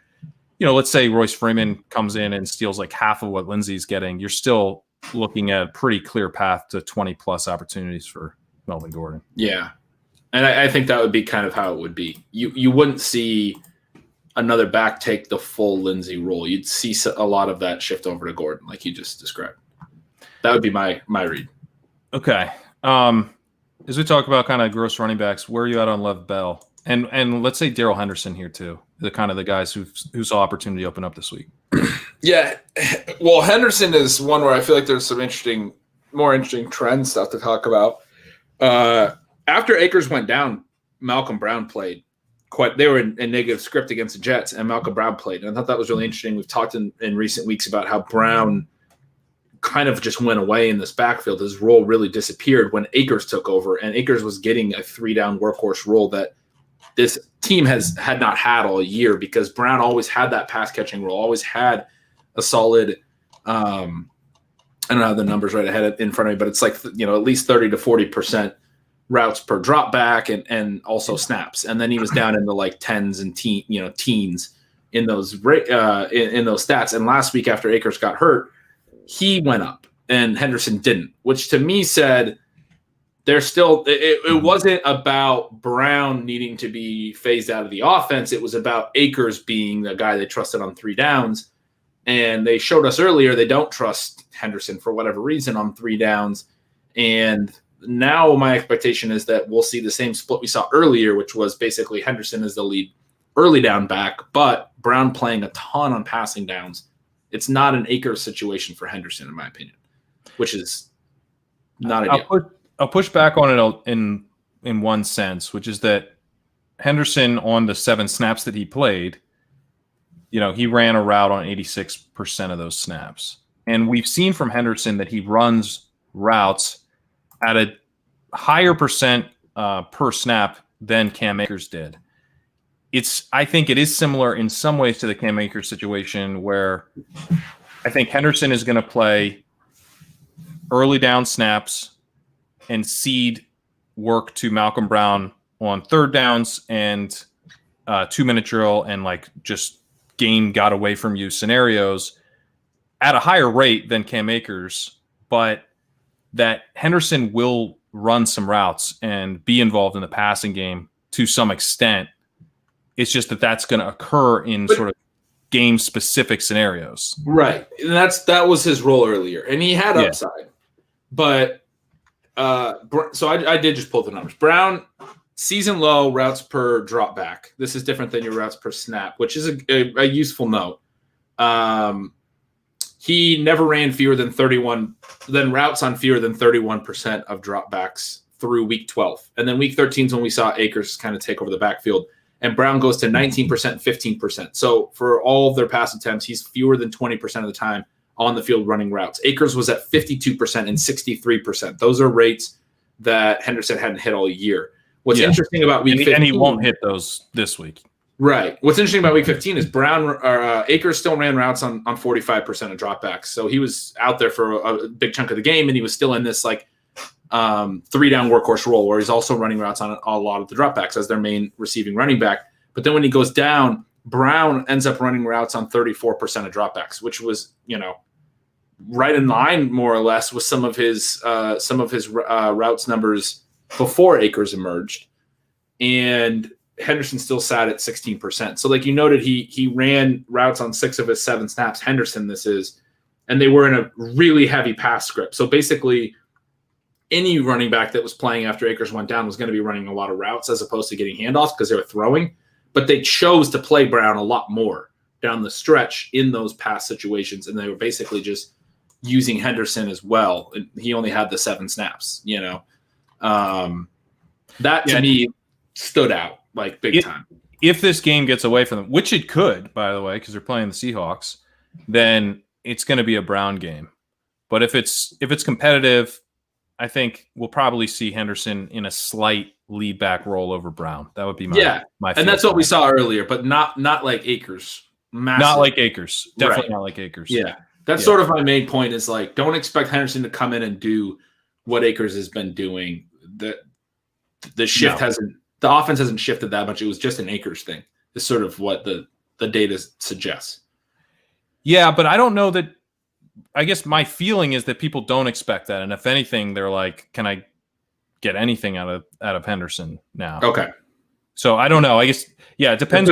let's say Royce Freeman comes in and steals like half of what Lindsay's getting. You're still looking at a pretty clear path to 20 plus opportunities for Melvin Gordon. Yeah. And I think that would be kind of how it would be. You wouldn't see another back take the full Lindsay role. You'd see a lot of that shift over to Gordon, like you just described. That would be my read. Okay. As we talk about kind of gross running backs, where are you at on Lev Bell? And let's say Darrell Henderson here too, the kind of the guys who saw opportunity open up this week. Yeah, well, Henderson is one where I feel like there's some more interesting trend stuff to talk about. After Akers went down, Malcolm Brown played quite. They were in negative script against the Jets, and Malcolm Brown played. And I thought that was really interesting. We've talked in recent weeks about how Brown kind of just went away in this backfield. His role really disappeared when Akers took over, and Akers was getting a 3-down workhorse role that this team had not had all year, because Brown always had that pass catching role, always had a solid. I don't have the numbers right ahead in front of me, but it's like, at least 30 to 40% routes per drop back and also snaps. And then he was down in the like tens and teens in those in those stats. And last week after Akers got hurt, he went up and Henderson didn't, which to me said it wasn't about Brown needing to be phased out of the offense. It was about Akers being the guy they trusted on 3 downs. And they showed us earlier they don't trust Henderson for whatever reason on 3 downs. And now my expectation is that we'll see the same split we saw earlier, which was basically Henderson is the lead early down back, but Brown playing a ton on passing downs. It's not an Akers situation for Henderson, in my opinion, which is not ideal. I'll push back on it in one sense, which is that Henderson, on the 7 snaps that he played, he ran a route on 86% of those snaps. And we've seen from Henderson that he runs routes at a higher percent per snap than Cam Akers did. I think it is similar in some ways to the Cam Akers situation, where I think Henderson is going to play early down snaps and seed work to Malcolm Brown on 3rd downs and 2-minute drill and like just game got away from you scenarios at a higher rate than Cam Akers, but that Henderson will run some routes and be involved in the passing game to some extent. It's just that's going to occur in sort of game-specific scenarios. Right. And that was his role earlier. And he had upside. But so I did just pull the numbers. Brown, season low routes per drop back. This is different than your routes per snap, which is a useful note. He never ran routes on fewer than 31% of dropbacks through week 12. And then week 13 is when we saw Akers kind of take over the backfield. And Brown goes to 19%, 15%. So for all of their pass attempts, he's fewer than 20% of the time on the field running routes. Akers was at 52% and 63%. Those are rates that Henderson hadn't hit all year. What's interesting about week 15, and he won't hit those this week. Right. What's interesting about week 15 is Akers still ran routes on 45% of dropbacks. So he was out there for a big chunk of the game, and he was still in this 3-down workhorse role where he's also running routes on a lot of the dropbacks as their main receiving running back. But then when he goes down, Brown ends up running routes on 34% of dropbacks, which was, right in line more or less with some of his routes numbers before Akers emerged. And Henderson still sat at 16%. So like you noted, he ran routes on 6 of his 7 snaps, Henderson this is, and they were in a really heavy pass script. So basically any running back that was playing after Akers went down was going to be running a lot of routes as opposed to getting handoffs because they were throwing. But they chose to play Brown a lot more down the stretch in those pass situations, and they were basically just using Henderson as well. He only had the 7 snaps, That to me stood out like big time. If this game gets away from them, which it could, by the way, because they're playing the Seahawks, then it's going to be a Brown game. But if it's competitive, I think we'll probably see Henderson in a slight lead back role over Brown. That would be my and that's what we saw earlier, but not like Akers. Massive. Not like Akers. Definitely not like Akers. Yeah. That's sort of my main point is don't expect Henderson to come in and do what Akers has been doing. The offense hasn't shifted that much. It was just an Akers thing. Is sort of what the data suggests. Yeah, but I don't know that. I guess my feeling is that people don't expect that, and if anything, they're like, "Can I get anything out of Henderson now?" Okay. So I don't know. I guess it depends.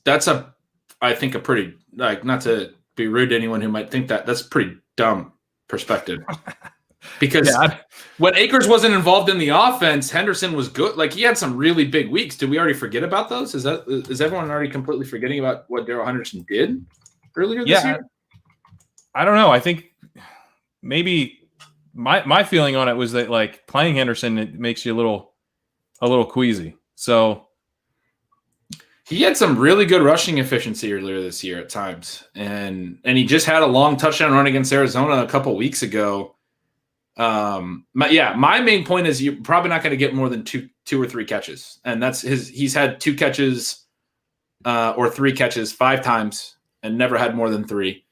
That's I think a pretty not to be rude to anyone who might think that's a pretty dumb perspective. Because when Akers wasn't involved in the offense, Henderson was good. Like, he had some really big weeks. Did we already forget about those? Is everyone already completely forgetting about what Darrell Henderson did earlier this year? I don't know. I think maybe my feeling on it was that, like, playing Henderson, it makes you a little queasy. So he had some really good rushing efficiency earlier this year at times, and he just had a long touchdown run against Arizona a couple weeks ago. My main point is you're probably not going to get more than two or three catches, and that's he's had 2 catches or 3 catches 5 times and never had more than 3.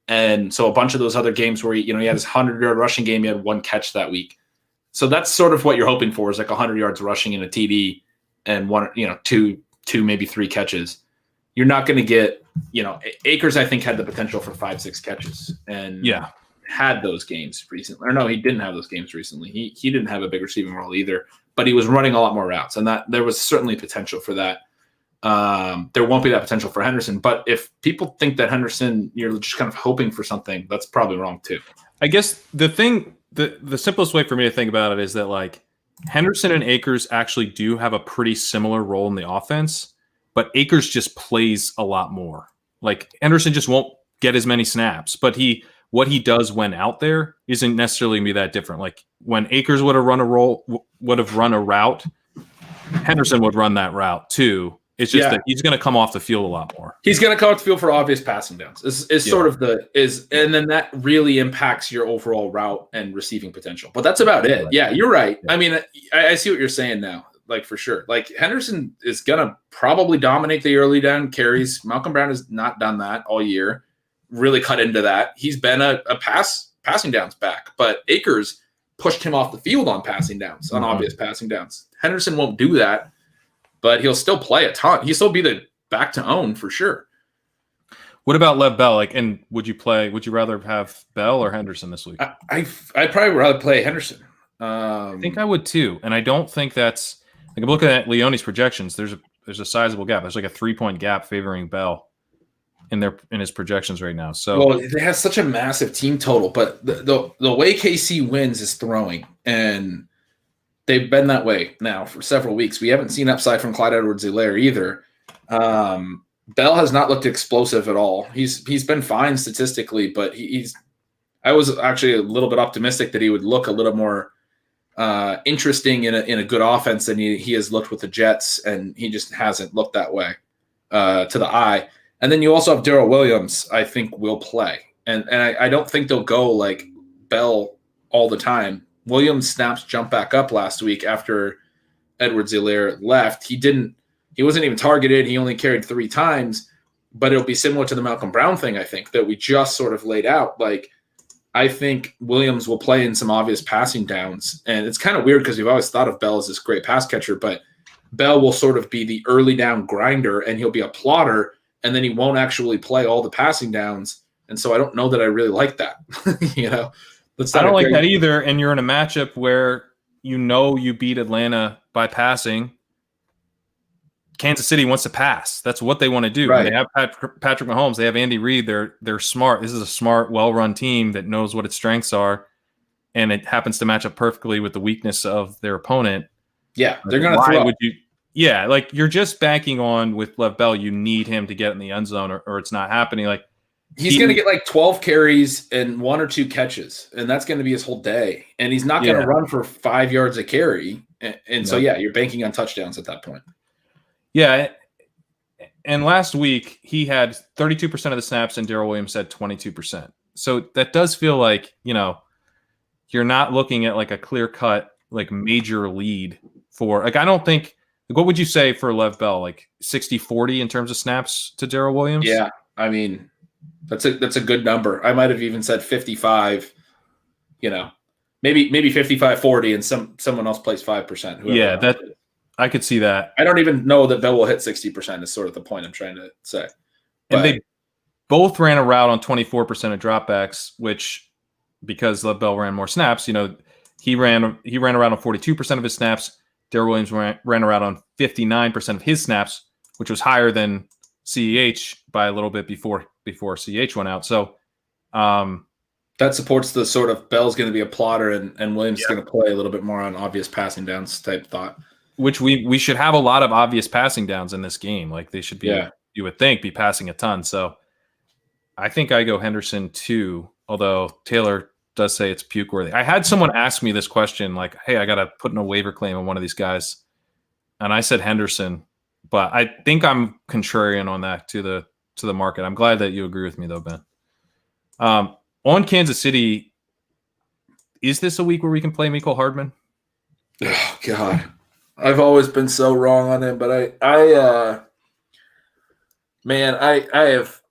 And so a bunch of those other games where he had his 100-yard rushing game, he had 1 catch that week. So that's sort of what you're hoping for, is like 100 yards rushing in a TD and 2, maybe 3 catches. You're not going to get, Akers, I think, had the potential for 5-6 catches and had those games recently. Or no, he didn't have those games recently. He didn't have a big receiving role either, but he was running a lot more routes, and that there was certainly potential for that. There won't be that potential for Henderson, but if people think that Henderson, you're just kind of hoping for something, that's probably wrong too. I guess the simplest way for me to think about it is that, like, Henderson and Akers actually do have a pretty similar role in the offense, but Akers just plays a lot more. Like, Henderson just won't get as many snaps, but what he does when out there isn't necessarily going to be that different. Like, when Akers would have run a route, Henderson would run that route too. It's just that he's going to come off the field a lot more. He's going to come off the field for obvious passing downs. And then that really impacts your overall route and receiving potential. But that's about it. Yeah, you're right. Yeah. I mean, I see what you're saying now. Like, for sure. Like, Henderson is going to probably dominate the early down carries. Malcolm Brown has not done that all year. Really cut into that. He's been a passing downs back, but Akers pushed him off the field on passing downs, on obvious passing downs. Henderson won't do that, but he'll still play a ton. He'll still be the back to own for sure. What about Lev Bell? Like, and would you rather have Bell or Henderson this week? I'd probably rather play Henderson. I think I would too, and I don't think that's. Like, I'm looking at Leone's projections. There's a sizable gap. There's like a 3-point gap favoring Bell in his projections right now. So they have such a massive team total, but the way KC wins is throwing, and they've been that way now for several weeks. We haven't seen upside from Clyde Edwards-Helaire either. Bell has not looked explosive at all. He's been fine statistically, but I was actually a little bit optimistic that he would look a little more interesting in a good offense than he has looked with the Jets, and he just hasn't looked that way to the eye. And then you also have Darrell Williams, I think, will play. And I don't think they'll go like Bell all the time. Williams' snaps jumped back up last week after Edwards-Helaire left. He wasn't even targeted. He only carried 3 times, but it'll be similar to the Malcolm Brown thing, I think, that we just sort of laid out. Like, I think Williams will play in some obvious passing downs. And it's kind of weird because we've always thought of Bell as this great pass catcher, but Bell will sort of be the early down grinder, and he'll be a plotter, and then he won't actually play all the passing downs. And so I don't know that I really like that. I don't like that either. And you're in a matchup where you beat Atlanta by passing. Kansas City wants to pass. That's what they want to do. Right. They have Patrick Mahomes. They have Andy Reid. They're smart. This is a smart, well-run team that knows what its strengths are, and it happens to match up perfectly with the weakness of their opponent. Yeah, they're going to throw. Yeah, like, you're just banking on with Lev Bell, you need him to get in the end zone or it's not happening. Like, he's going to get like 12 carries and 1 or 2 catches, and that's going to be his whole day. And he's not going to run for 5 yards a carry. And so, you're banking on touchdowns at that point. Yeah. And last week, he had 32% of the snaps, and Darrell Williams had 22%. So that does feel like, you're not looking at like a clear-cut, like, major lead for, like, I don't think. What would you say for Lev Bell? Like 60-40 in terms of snaps to Darrell Williams? Yeah, I mean, that's a good number. I might have even said 55. Maybe 55-40, and someone else plays 5%. Yeah, I could see that. I don't even know that Bell will hit 60%. Is sort of the point I'm trying to say. And they both ran a route on 24% of dropbacks, which, because Lev Bell ran more snaps, he ran a route on 42% of his snaps. Darrell Williams ran around on 59% of his snaps, which was higher than CEH by a little bit before CEH went out. So, That supports the sort of Bell's going to be a plotter and Williams is going to play a little bit more on obvious passing downs type thought. Which we should have a lot of obvious passing downs in this game. Like they should be, you would think, be passing a ton. So I think I go Henderson too, although Taylor does say it's puke worthy. I had someone ask me this question, like, hey, I got to put in a waiver claim on one of these guys. And I said Henderson, but I think I'm contrarian on that to the market. I'm glad that you agree with me though, Ben. On Kansas City, is this a week where we can play Mecole Hardman? Oh God. I've always been so wrong on him, but I have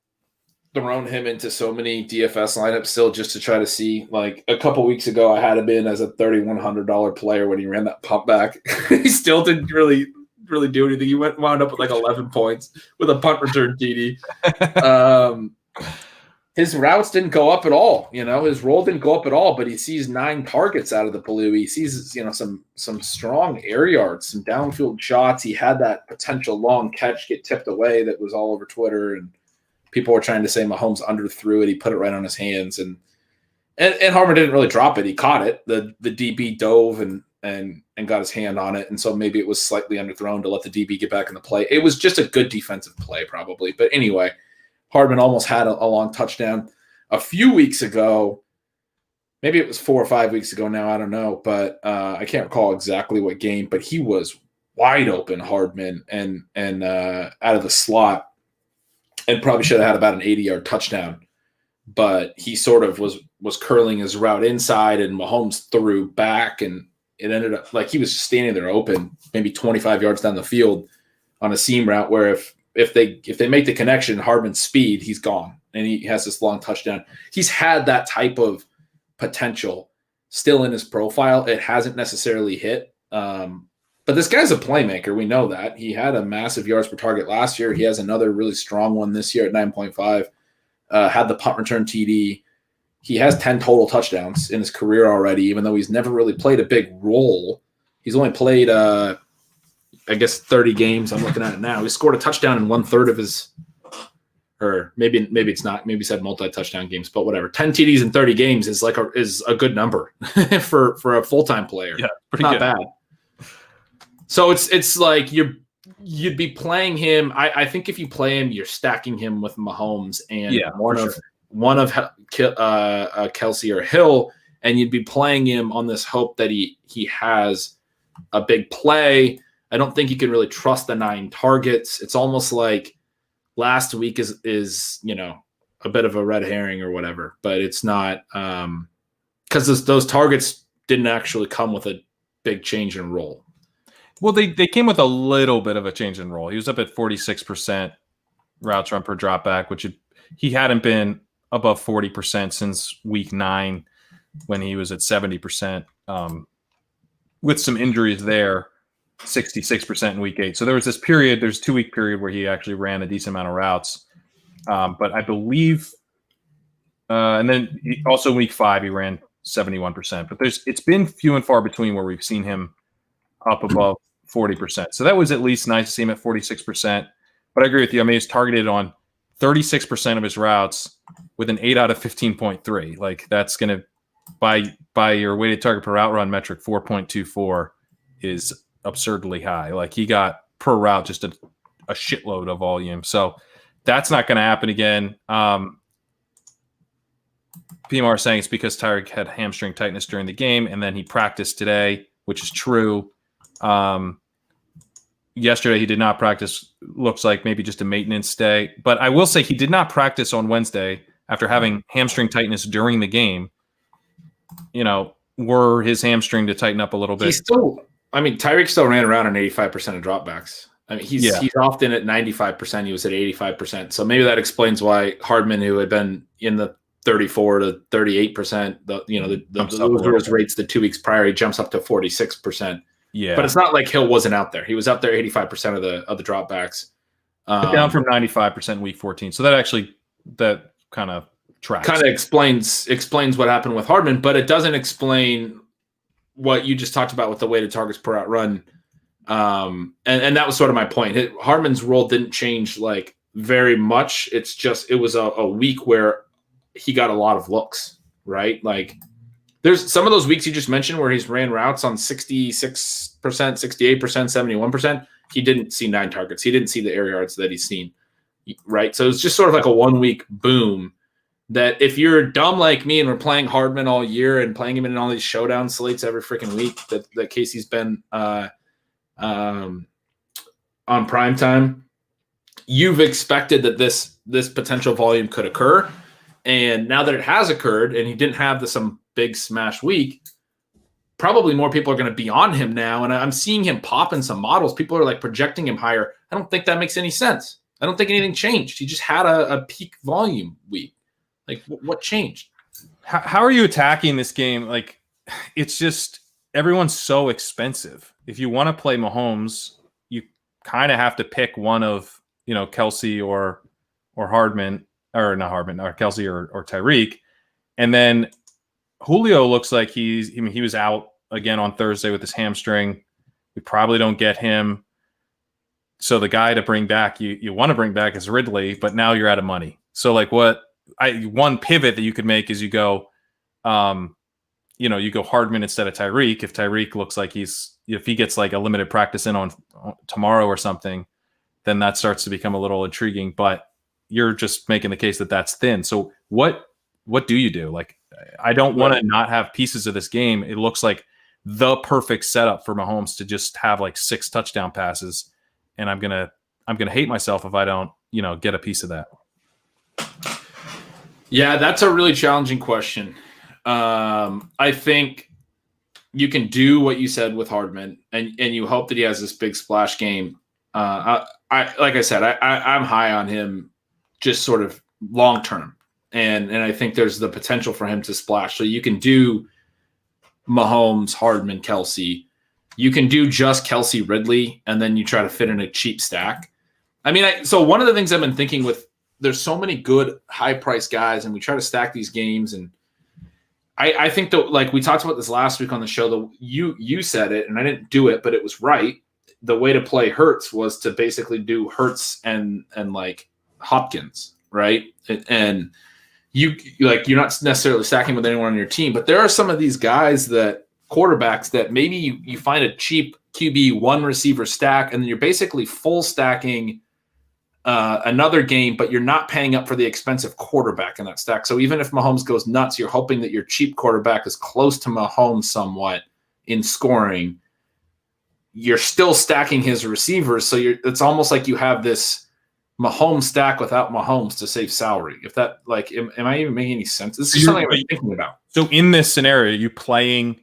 thrown him into so many DFS lineups still just to try to see. Like a couple weeks ago, I had him in as a $3,100 player when he ran that pump back. He still didn't really do anything. He wound up with like 11 points with a punt return TD. His routes didn't go up at all. His roll didn't go up at all, but he sees 9 targets out of the blue. He sees, some strong air yards, some downfield shots. He had that potential long catch get tipped away that was all over Twitter, and people were trying to say Mahomes underthrew it. He put it right on his hands, and Hardman didn't really drop it. He caught it. The DB dove and got his hand on it, and so maybe it was slightly underthrown to let the DB get back in the play. It was just a good defensive play probably. But anyway, Hardman almost had a long touchdown a few weeks ago. Maybe it was 4 or 5 weeks ago now. I don't know, but I can't recall exactly what game. But he was wide open, Hardman, and out of the slot, and probably should have had about an 80-yard touchdown. But he sort of was curling his route inside, and Mahomes threw back, and it ended up like he was standing there open, maybe 25 yards down the field on a seam route where if they make the connection, Hardman's speed, he's gone, and he has this long touchdown. He's had that type of potential still in his profile. It hasn't necessarily hit, but this guy's a playmaker. We know that. He had a massive yards per target last year. He has another really strong one this year at 9.5. Had the punt return TD. He has 10 total touchdowns in his career already, even though he's never really played a big role. He's only played 30 games. I'm looking at it now. He scored a touchdown in 1/3 of his, or maybe it's not. Maybe he said multi-touchdown games, but whatever. 10 TDs in 30 games is a good number for a full-time player. Yeah, pretty not good. Bad. So it's like you'd be playing him. I think if you play him, you're stacking him with Mahomes and one of Kelsey or Hill, and you'd be playing him on this hope that he has a big play. I don't think you can really trust the 9 targets. It's almost like last week is a bit of a red herring or whatever, but it's not because those targets didn't actually come with a big change in role. Well, they came with a little bit of a change in role. He was up at 46% routes run per dropback, which he hadn't been above 40% since week 9 when he was at 70%. With some injuries there, 66% in week 8. So there's 2-week period where he actually ran a decent amount of routes. But I believe, and then also week 5, he ran 71%. But it's been few and far between where we've seen him up above 40%. So that was at least nice to see him at 46%. But I agree with you. I mean, he's targeted on 36% of his routes with an 8 out of 15.3. Like that's going to, by your weighted target per route run metric, 4.24 is absurdly high. Like he got per route just a shitload of volume. So that's not going to happen again. PMR saying it's because Tyreek had hamstring tightness during the game, and then he practiced today, which is true. Yesterday he did not practice. Looks like maybe just a maintenance day. But I will say he did not practice on Wednesday after having hamstring tightness during the game. Were his hamstring to tighten up a little bit. Tyreek still ran around on 85% of dropbacks. I mean, he's often at 95%. He was at 85%. So maybe that explains why Hardman, who had been in the 34 to 38%, those rates the 2 weeks prior, he jumps up to 46%. Yeah, but it's not like Hill wasn't out there. He was out there 85% of the dropbacks, down from 95% in week 14. So that kind of tracks. Kind of explains what happened with Hardman, but it doesn't explain what you just talked about with the weighted targets per out run. And that was sort of my point. Hardman's role didn't change like very much. It's just it was a week where he got a lot of looks. right? Like there's some of those weeks you just mentioned where he's ran routes on 66%, 68%, 71%. He didn't see 9 targets. He didn't see the air yards that he's seen, right? So it's just sort of like a 1 week boom that if you're dumb like me and we're playing Hardman all year and playing him in all these showdown slates every freaking week that Casey's been on prime time, you've expected that this potential volume could occur. And now that it has occurred and he didn't have some big smash week, probably more people are going to be on him now. And I'm seeing him pop in some models. People are like projecting him higher. I don't think that makes any sense. I don't think anything changed. He just had a peak volume week. Like, what changed? How are you attacking this game? Like, it's just everyone's so expensive. If you want to play Mahomes, you kind of have to pick one of, Kelsey or Hardman, or not Hardman, or Kelsey or Tyreek. And then Julio looks like he was out again on Thursday with his hamstring. We probably don't get him. So the guy to bring back, you want to bring back is Ridley, but now you're out of money. So like one pivot that you could make is you go Hardman instead of Tyreek. If Tyreek looks like if he gets like a limited practice in on tomorrow or something, then that starts to become a little intriguing, but you're just making the case that that's thin. So what do you do? Like, I don't want to not have pieces of this game. It looks like the perfect setup for Mahomes to just have like 6 touchdown passes. And I'm going to hate myself if I don't, get a piece of that. Yeah, that's a really challenging question. I think you can do what you said with Hardman, and you hope that he has this big splash game. Like I said, I'm high on him, just sort of long term, and I think there's the potential for him to splash. So you can do Mahomes, Hardman, Kelsey. You can do just Kelsey, Ridley, and then you try to fit in a cheap stack. I mean, so one of the things I've been thinking with. There's so many good high-priced guys, and we try to stack these games. And I think that, like we talked about this last week on the show, that you said it, and I didn't do it, but it was right. The way to play Hurts was to basically do Hurts and like Hopkins, right? And you're not necessarily stacking with anyone on your team, but there are some of these guys quarterbacks that maybe you find a cheap QB 1 receiver stack, and then you're basically full stacking another game, but you're not paying up for the expensive quarterback in that stack. So even if Mahomes goes nuts, you're hoping that your cheap quarterback is close to Mahomes somewhat in scoring. You're still stacking his receivers, so it's almost like you have this Mahomes stack without Mahomes to save salary. If that, like, am I even making any sense? This is something I'm thinking about. So in this scenario, you playing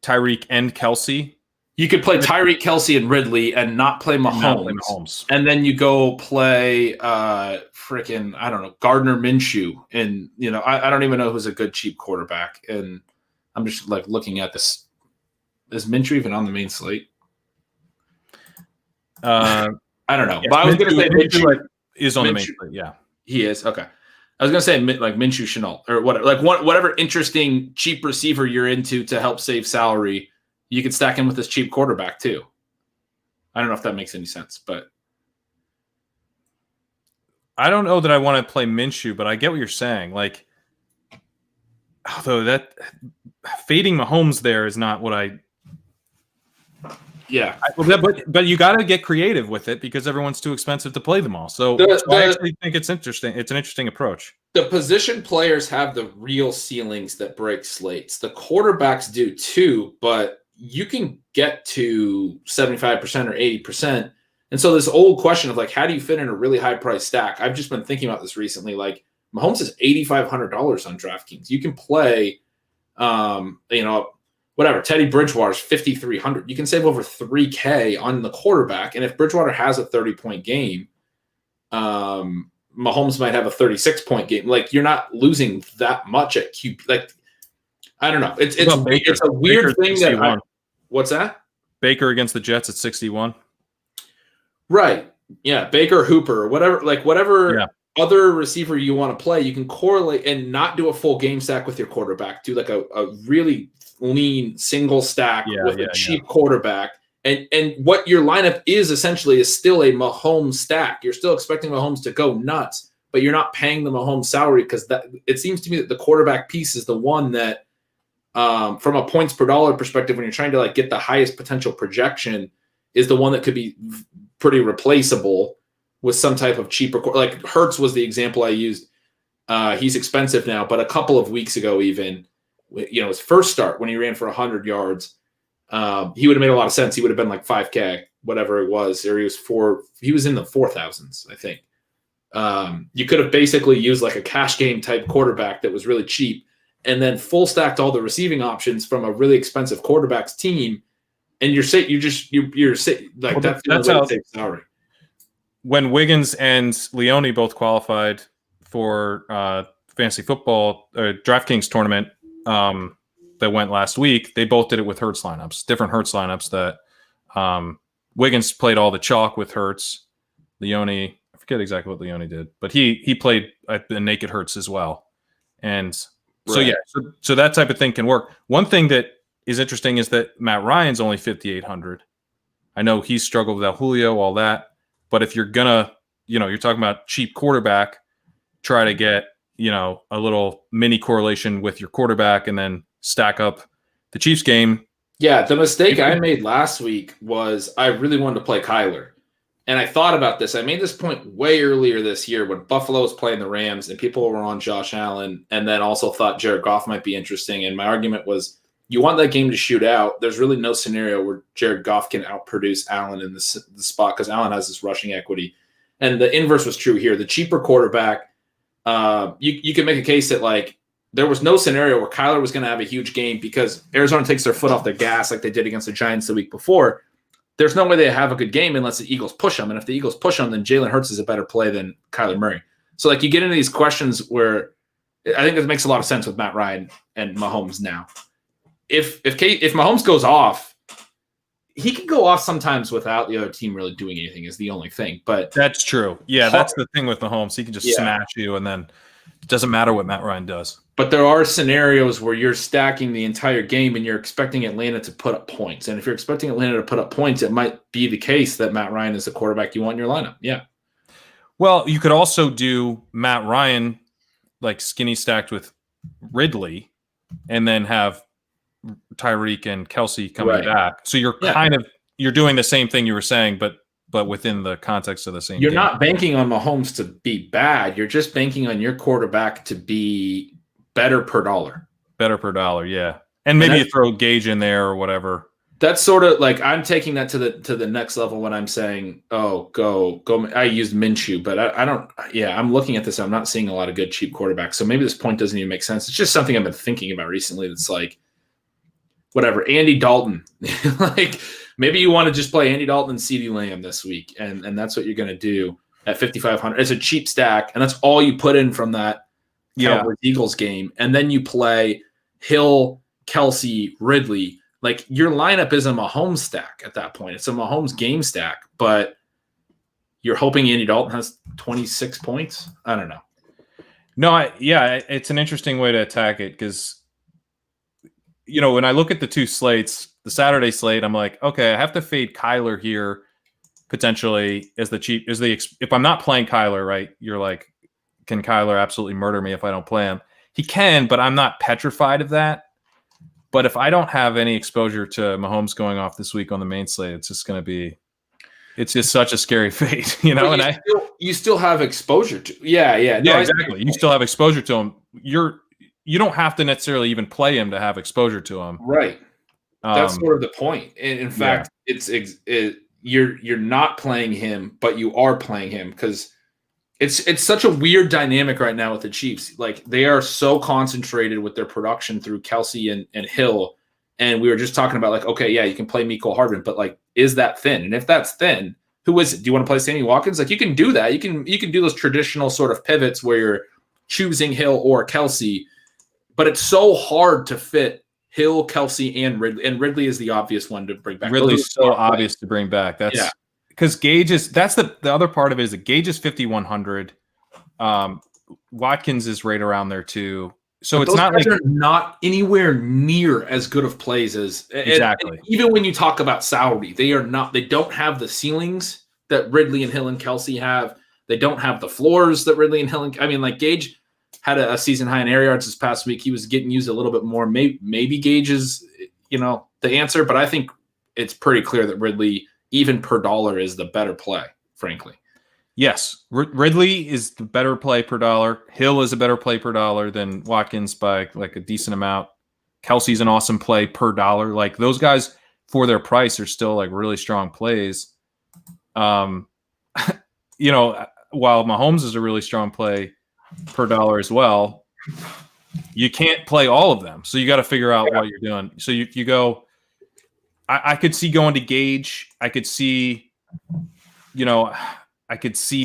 Tyreek and Kelsey? You could play Tyreek, Kelsey, and Ridley and not play Mahomes. And then you go play Gardner Minshew. And, I don't even know who's a good cheap quarterback. And I'm just like looking at this. Is Minshew even on the main slate? I don't know. Yes, but I was going to say Minshew is on the main slate. Yeah. He is. Okay. I was going to say like Minshew Chenault or whatever, like whatever interesting cheap receiver you're into to help save salary. You could stack him with this cheap quarterback too. I don't know if that makes any sense, but I don't know that I want to play Minshew, but I get what you're saying. Like, although that fading Mahomes there is not what I. Yeah, but you got to get creative with it because everyone's too expensive to play them all. So I actually think it's interesting. It's an interesting approach. The position players have the real ceilings that break slates. The quarterbacks do too, but you can get to 75% or 80%. And so this old question of like, how do you fit in a really high price stack? I've just been thinking about this recently. Like Mahomes is $8,500 on DraftKings. You can play, whatever, Teddy Bridgewater's $5,300. You can save over $3K on the quarterback. And if Bridgewater has a 30-point game, Mahomes might have a 36-point game. Like you're not losing that much at QB. Like, I don't know. It's a weird thing that what's that? Baker against the Jets at 61. Right. Yeah. Baker, Hooper, whatever other receiver you want to play, you can correlate and not do a full game stack with your quarterback. Do like a really lean single stack with a cheap quarterback. And what your lineup is essentially is still a Mahomes stack. You're still expecting Mahomes to go nuts, but you're not paying them a home salary because that it seems to me that the quarterback piece is the one that, from a points per dollar perspective, when you're trying to like get the highest potential projection, is the one that could be pretty replaceable with some type of cheaper. Like Hurts was the example I used. He's expensive now, but a couple of weeks ago, even, his first start when he ran for 100 yards, he would have made a lot of sense. He would have been like 5K, whatever it was, or he was in the 4,000s, I think. You could have basically used like a cash game type quarterback that was really cheap, and then full stacked all the receiving options from a really expensive quarterback's team, and you're like that's how salary. When Wiggins and Leone both qualified for fantasy football or DraftKings tournament that went last week, they both did it with Hurts lineups, different Hurts lineups. That Wiggins played all the chalk with Hurts. Leone, I forget exactly what Leone did, but he played the naked Hurts as well. And so right. so that type of thing can work. One thing that is interesting is that Matt Ryan's only 5,800. I know he's struggled without Julio, all that. But if you're gonna, you're talking about cheap quarterback, try to get, a little mini correlation with your quarterback and then stack up the Chiefs game. Yeah, the mistake I made last week was I really wanted to play Kyler. And I thought about this. I made this point way earlier this year when Buffalo was playing the Rams and people were on Josh Allen, and then also thought Jared Goff might be interesting. And my argument was, you want that game to shoot out. There's really no scenario where Jared Goff can outproduce Allen in the spot because Allen has this rushing equity. And the inverse was true here. The cheaper quarterback, you can make a case that like there was no scenario where Kyler was going to have a huge game because Arizona takes their foot off the gas like they did against the Giants the week before. There's no way they have a good game unless the Eagles push them. And if the Eagles push them, then Jalen Hurts is a better play than Kyler Murray. So like you get into these questions where I think it makes a lot of sense with Matt Ryan and Mahomes now. If Mahomes goes off, he can go off sometimes without the other team really doing anything is the only thing. But that's true. Yeah, that's the thing with Mahomes. He can just smash you, and then it doesn't matter what Matt Ryan does. But there are scenarios where you're stacking the entire game and you're expecting Atlanta to put up points. And if you're expecting Atlanta to put up points, it might be the case that Matt Ryan is the quarterback you want in your lineup. Yeah. Well, you could also do Matt Ryan like skinny stacked with Ridley and then have Tyreek and Kelsey coming back. So you're you're doing the same thing you were saying, but within the context of the same You're game. not banking on Mahomes to be bad. You're just banking on your quarterback to be better per dollar. Better per dollar, yeah. And maybe you throw Gage in there or whatever. That's sort of like I'm taking that to the next level when I'm saying, oh, go. I used Minshew, but I don't. Yeah, I'm looking at this. I'm not seeing a lot of good cheap quarterbacks. So maybe this point doesn't even make sense. It's just something I've been thinking about recently. That's like, whatever. Andy Dalton, like maybe you want to just play Andy Dalton and CeeDee Lamb this week, and that's what you're going to do at 5,500. It's a cheap stack, and that's all you put in from that Cowboys-Eagles game, and then you play Hill, Kelsey, Ridley. Like your lineup is a Mahomes stack at that point. It's a Mahomes game stack, but you're hoping Andy Dalton has 26 points. I don't know. No, it's an interesting way to attack it because, when I look at the two slates, the Saturday slate, I'm like, okay, I have to fade Kyler here potentially if I'm not playing Kyler, right? You're like, can Kyler absolutely murder me if I don't play him? He can, but I'm not petrified of that. But if I don't have any exposure to Mahomes going off this week on the main slate, it's just such a scary fate, But you still have exposure to, exactly. You still have exposure to him. You don't have to necessarily even play him to have exposure to him, right? That's sort of the point. In fact, you're not playing him, but you are playing him because it's such a weird dynamic right now with the Chiefs. Like they are so concentrated with their production through Kelsey and Hill. And we were just talking about like, okay, yeah, you can play Mecole Hardman, but like, is that thin? And if that's thin, who is it? Do you want to play Sammy Watkins? Like you can do that. You can do those traditional sort of pivots where you're choosing Hill or Kelsey, but it's so hard to fit Hill, Kelsey, and Ridley. And Ridley is the obvious one to bring back. Ridley's so obvious to bring back. Because Gage that's the other part of it is that Gage is 5,100. Watkins is right around there too. So but it's not like they're not anywhere near as good of plays as exactly. And even when you talk about salary, they don't have the ceilings that Ridley and Hill and Kelsey have. They don't have the floors that Ridley and Hill. I mean, like Gage had a season high in air yards this past week. He was getting used a little bit more. Maybe Gage is, the answer, but I think it's pretty clear that Ridley, even per dollar, is the better play, frankly. Yes, Ridley is the better play per dollar. Hill is a better play per dollar than Watkins by like a decent amount. Kelsey's an awesome play per dollar. Like those guys for their price are still like really strong plays. While Mahomes is a really strong play per dollar as well, you can't play all of them. So you got to figure out what you're doing. So you go, I could see going to Gage. I could see,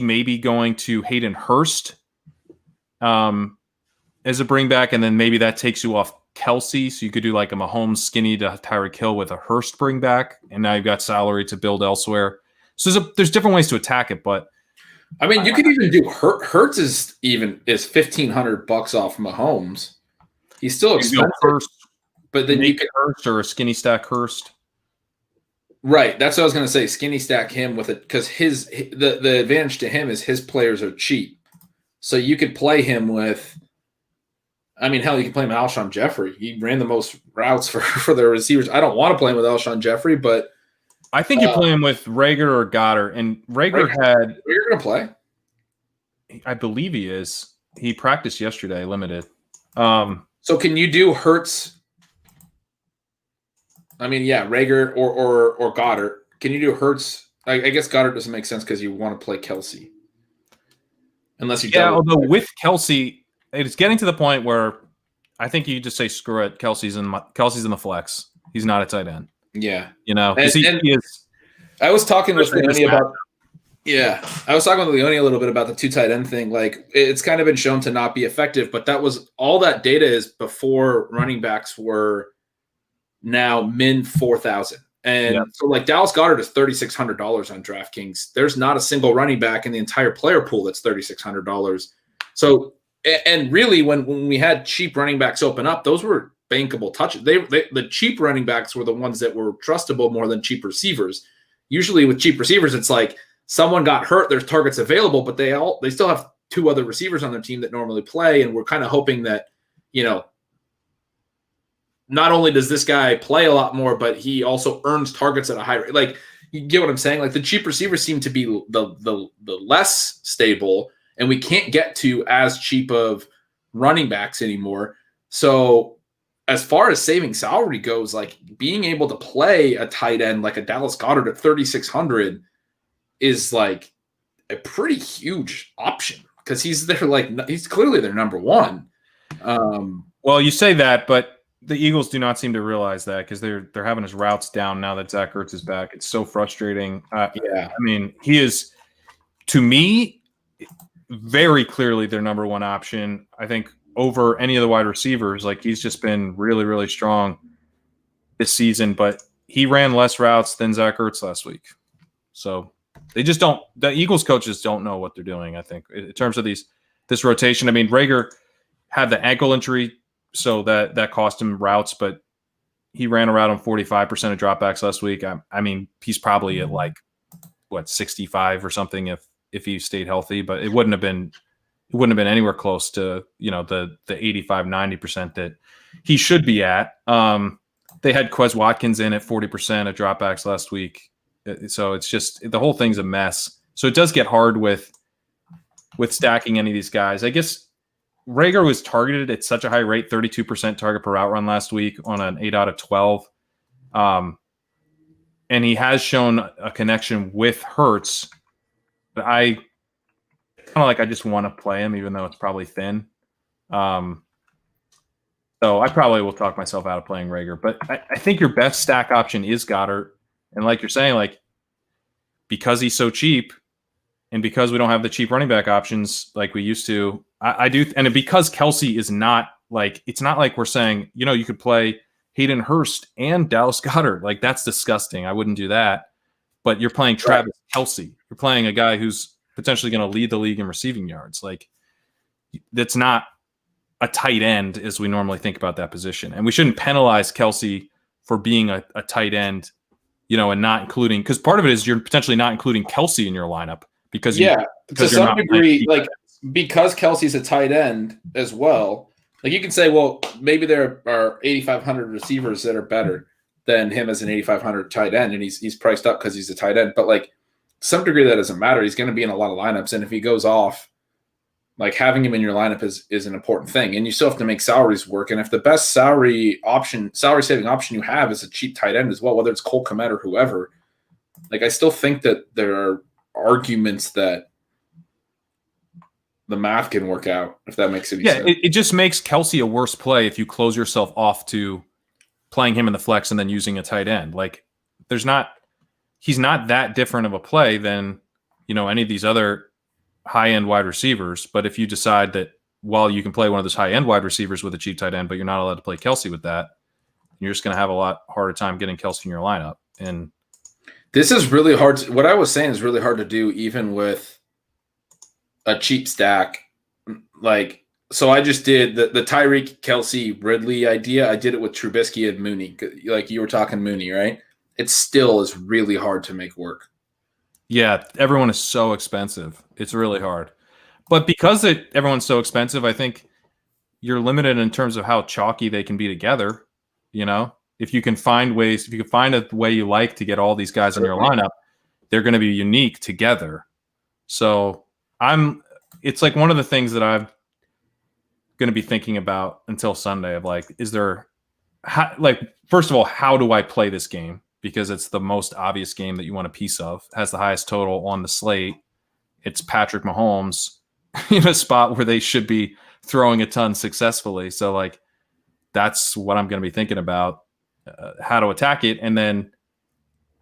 maybe going to Hayden Hurst as a bring back, and then maybe that takes you off Kelsey. So you could do like a Mahomes skinny to Tyreek Hill with a Hurst bring back, and now you've got salary to build elsewhere. So there's different ways to attack it, but I mean, you could even do Hurts is $1,500 off Mahomes. He's still expensive, but then you could Hurst or a skinny stack Hurst. Right, that's what I was going to say. Skinny stack him with it because the advantage to him is his players are cheap, so you could play him with. I mean, hell, you can play him with Alshon Jeffrey. He ran the most routes for the receivers. I don't want to play him with Alshon Jeffrey, but I think you play him with Rager or Goddard. And Rager you're going to play. I believe he is. He practiced yesterday, limited. So can you do Hurts? I mean, yeah, Rager or Goddard. Can you do Hurts? I guess Goddard doesn't make sense because you want to play Kelsey. Unless you although with Kelsey, it's getting to the point where I think you just say, screw it, Kelsey's in the flex. He's not a tight end. Yeah. Because he is. I was talking with Leone about I was talking with Leone a little bit about the two tight end thing. Like, it's kind of been shown to not be effective, but that was all that data is before running backs were now min 4,000. And so like Dallas Goedert is $3,600 on DraftKings. There's not a single running back in the entire player pool that's $3,600. So, and really when we had cheap running backs open up, those were bankable touches. The cheap running backs were the ones that were trustable more than cheap receivers. Usually with cheap receivers, it's like someone got hurt, there's targets available, but they still have two other receivers on their team that normally play. And we're kind of hoping that, not only does this guy play a lot more, but he also earns targets at a high rate. Like, you get what I'm saying? Like, the cheap receivers seem to be the less stable, and we can't get to as cheap of running backs anymore. So as far as saving salary goes, like being able to play a tight end like a Dallas Goedert at 3,600 is like a pretty huge option because he's clearly their number one. Well, you say that, but the Eagles do not seem to realize that because they're having his routes down now that Zach Ertz is back. It's so frustrating. I mean, he is, to me, very clearly their number one option. I think over any of the wide receivers, like he's just been really, really strong this season. But he ran less routes than Zach Ertz last week. So they just don't. The Eagles coaches don't know what they're doing. I think in terms of this rotation. I mean, Rager had the ankle injury. So that cost him routes, but he ran a route on 45% of dropbacks last week. I mean, he's probably at 65 or something if he stayed healthy, but it wouldn't have been anywhere close to, the 85, 90% that he should be at. They had Quez Watkins in at 40% of dropbacks last week. So it's just, the whole thing's a mess. So it does get hard with stacking any of these guys. I guess Rager was targeted at such a high rate, 32% target per route run last week on an 8 out of 12. And he has shown a connection with Hurts. But I just want to play him, even though it's probably thin. So I probably will talk myself out of playing Rager. But I think your best stack option is Goddard. And like you're saying, because he's so cheap and because we don't have the cheap running back options like we used to, I do, and because Kelsey is not it's not like we're saying, you could play Hayden Hurst and Dallas Goedert. Like, that's disgusting. I wouldn't do that. But you're playing Travis Kelce. You're playing a guy who's potentially going to lead the league in receiving yards. Like, that's not a tight end as we normally think about that position. And we shouldn't penalize Kelce for being a tight end, and not including, because part of it is you're potentially not including Kelce in your lineup, because to some degree, like because Kelsey's a tight end as well. Like you can say, well, maybe there are 8,500 receivers that are better than him as an 8,500 tight end, and he's priced up because he's a tight end. But like to some degree, that doesn't matter. He's going to be in a lot of lineups, and if he goes off, like having him in your lineup is an important thing. And you still have to make salaries work. And if the best salary saving option you have is a cheap tight end as well, whether it's Cole Kmet or whoever, like I still think that there are arguments that the math can work out, if that makes any sense. Yeah, it just makes Kelsey a worse play if you close yourself off to playing him in the flex and then using a tight end. Like he's not that different of a play than, any of these other high-end wide receivers. But if you decide that while you can play one of those high-end wide receivers with a cheap tight end, but you're not allowed to play Kelsey with that, you're just going to have a lot harder time getting Kelsey in your lineup. And this is really hard. What I was saying is really hard to do even with a cheap stack. Like, so I just did the Tyreek, Kelsey, Ridley idea. I did it with Trubisky and Mooney. Like you were talking Mooney, right? It still is really hard to make work. Yeah, everyone is so expensive. It's really hard. But because everyone's so expensive, I think you're limited in terms of how chalky they can be together. If you can find a way you like to get all these guys in your lineup, they're going to be unique together. So it's like one of the things that I'm going to be thinking about until Sunday of like, first of all, how do I play this game? Because it's the most obvious game that you want a piece of. It has the highest total on the slate. It's Patrick Mahomes in a spot where they should be throwing a ton successfully. So like, that's what I'm going to be thinking about, how to attack it. And then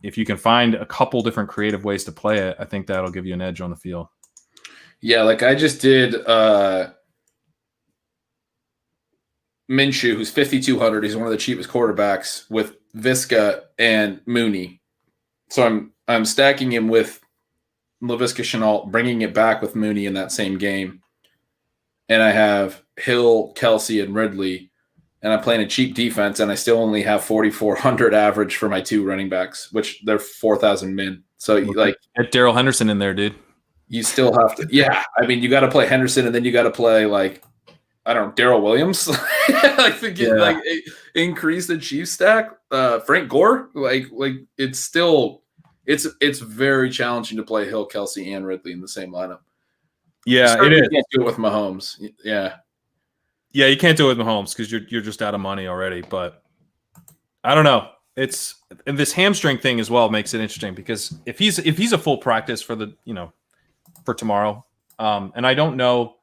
if you can find a couple different creative ways to play it, I think that'll give you an edge on the field. Yeah, like I just did Minshew, who's 5,200. He's one of the cheapest quarterbacks with Visca and Mooney. So I'm stacking him with Laviska Shenault, bringing it back with Mooney in that same game. And I have Hill, Kelsey, and Ridley. And I'm playing a cheap defense, and I still only have 4,400 average for my two running backs, which they're 4,000 min. So get Darrell Henderson in there, dude. You still have to, yeah. I mean, you got to play Henderson, and then you got to play Darrell Williams, increase the Chiefs stack. Frank Gore, it's still, it's very challenging to play Hill, Kelsey, and Ridley in the same lineup. Yeah, it is. You can't do it with Mahomes. Yeah. Yeah, you can't do it with Mahomes because you're just out of money already. But I don't know. And this hamstring thing as well makes it interesting because if he's a full practice for for tomorrow, and I don't know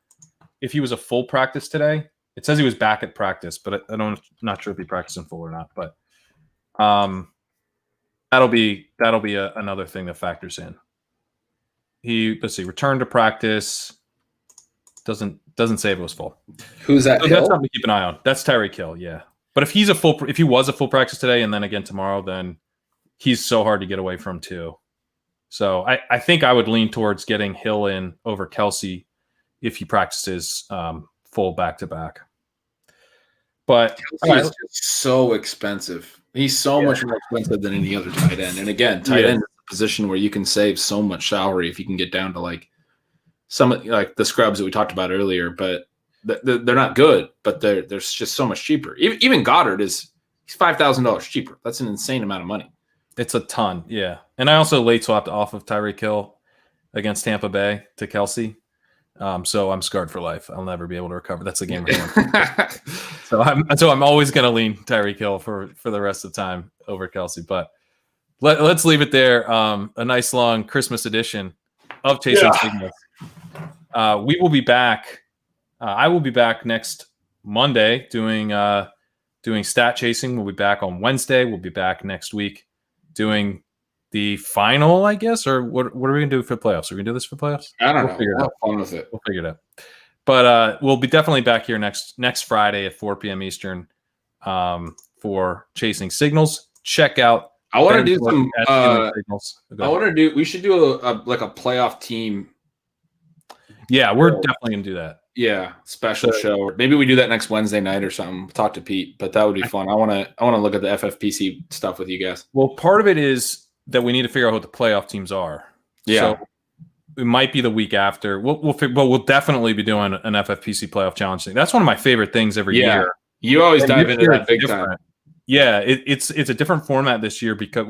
if he was a full practice today. It says he was back at practice, but not sure if he practiced in full or not. But that'll be another thing that factors in. Let's see, returned to practice. Doesn't say if it was full. Who's that? So that's something to keep an eye on. That's Tyreek Hill, yeah. But if he was a full practice today and then again tomorrow, then he's so hard to get away from too. So I think I would lean towards getting Hill in over Kelsey if he practices full back-to-back. But Kelsey is just so expensive. He's so much more expensive than any other tight end. And again, tight end is a position where you can save so much salary if you can get down to some like the scrubs that we talked about earlier. But they're not good, but they're just so much cheaper. Even Goddard he's $5,000 cheaper. That's an insane amount of money. It's a ton, yeah. And I also late swapped off of Tyreek Hill against Tampa Bay to Kelsey. So I'm scarred for life. I'll never be able to recover. That's a game. So I'm always going to lean Tyreek Hill for the rest of the time over Kelsey. But let's leave it there. A nice long Christmas edition of Chasing Signals. We will be back. I will be back next Monday doing stat chasing. We'll be back on Wednesday. We'll be back next week doing the final, I guess, or what are we gonna do for playoffs? Are we gonna do this for playoffs? I don't know. We'll have fun with it. We'll figure it out. But we'll be definitely back here next Friday at 4 p.m. Eastern for Chasing Signals. Check out. I want to do some. We should do a playoff team. Yeah, we're definitely gonna do that. Yeah, special show. Maybe we do that next Wednesday night or something. Talk to Pete, but that would be fun. I want to look at the FFPC stuff with you guys. Well, part of it is that we need to figure out what the playoff teams are. Yeah. So it might be the week after. We'll definitely be doing an FFPC playoff challenge thing. That's one of my favorite things every year. You always dive into that big time. Yeah, it's a different format this year because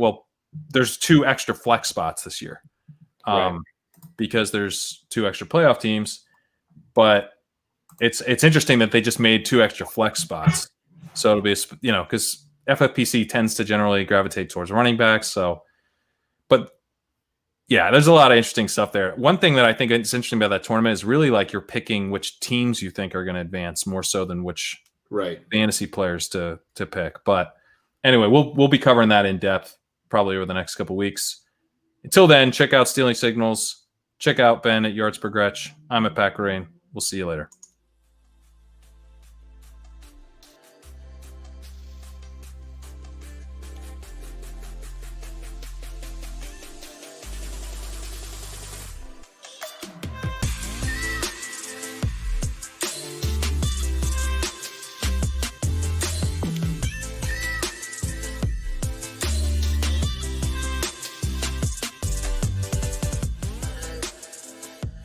there's 2 extra flex spots this year, because there's 2 extra playoff teams. But it's interesting that they just made 2 extra flex spots. So it'll be because FFPC tends to generally gravitate towards running backs. So, but yeah, there's a lot of interesting stuff there. One thing that I think is interesting about that tournament is really like you're picking which teams you think are going to advance more so than which fantasy players to pick. But anyway, we'll be covering that in depth probably over the next couple of weeks. Until then, check out Stealing Signals. Check out Ben at Yards Per Gretch. I'm at Pat Kerrane. We'll see you later.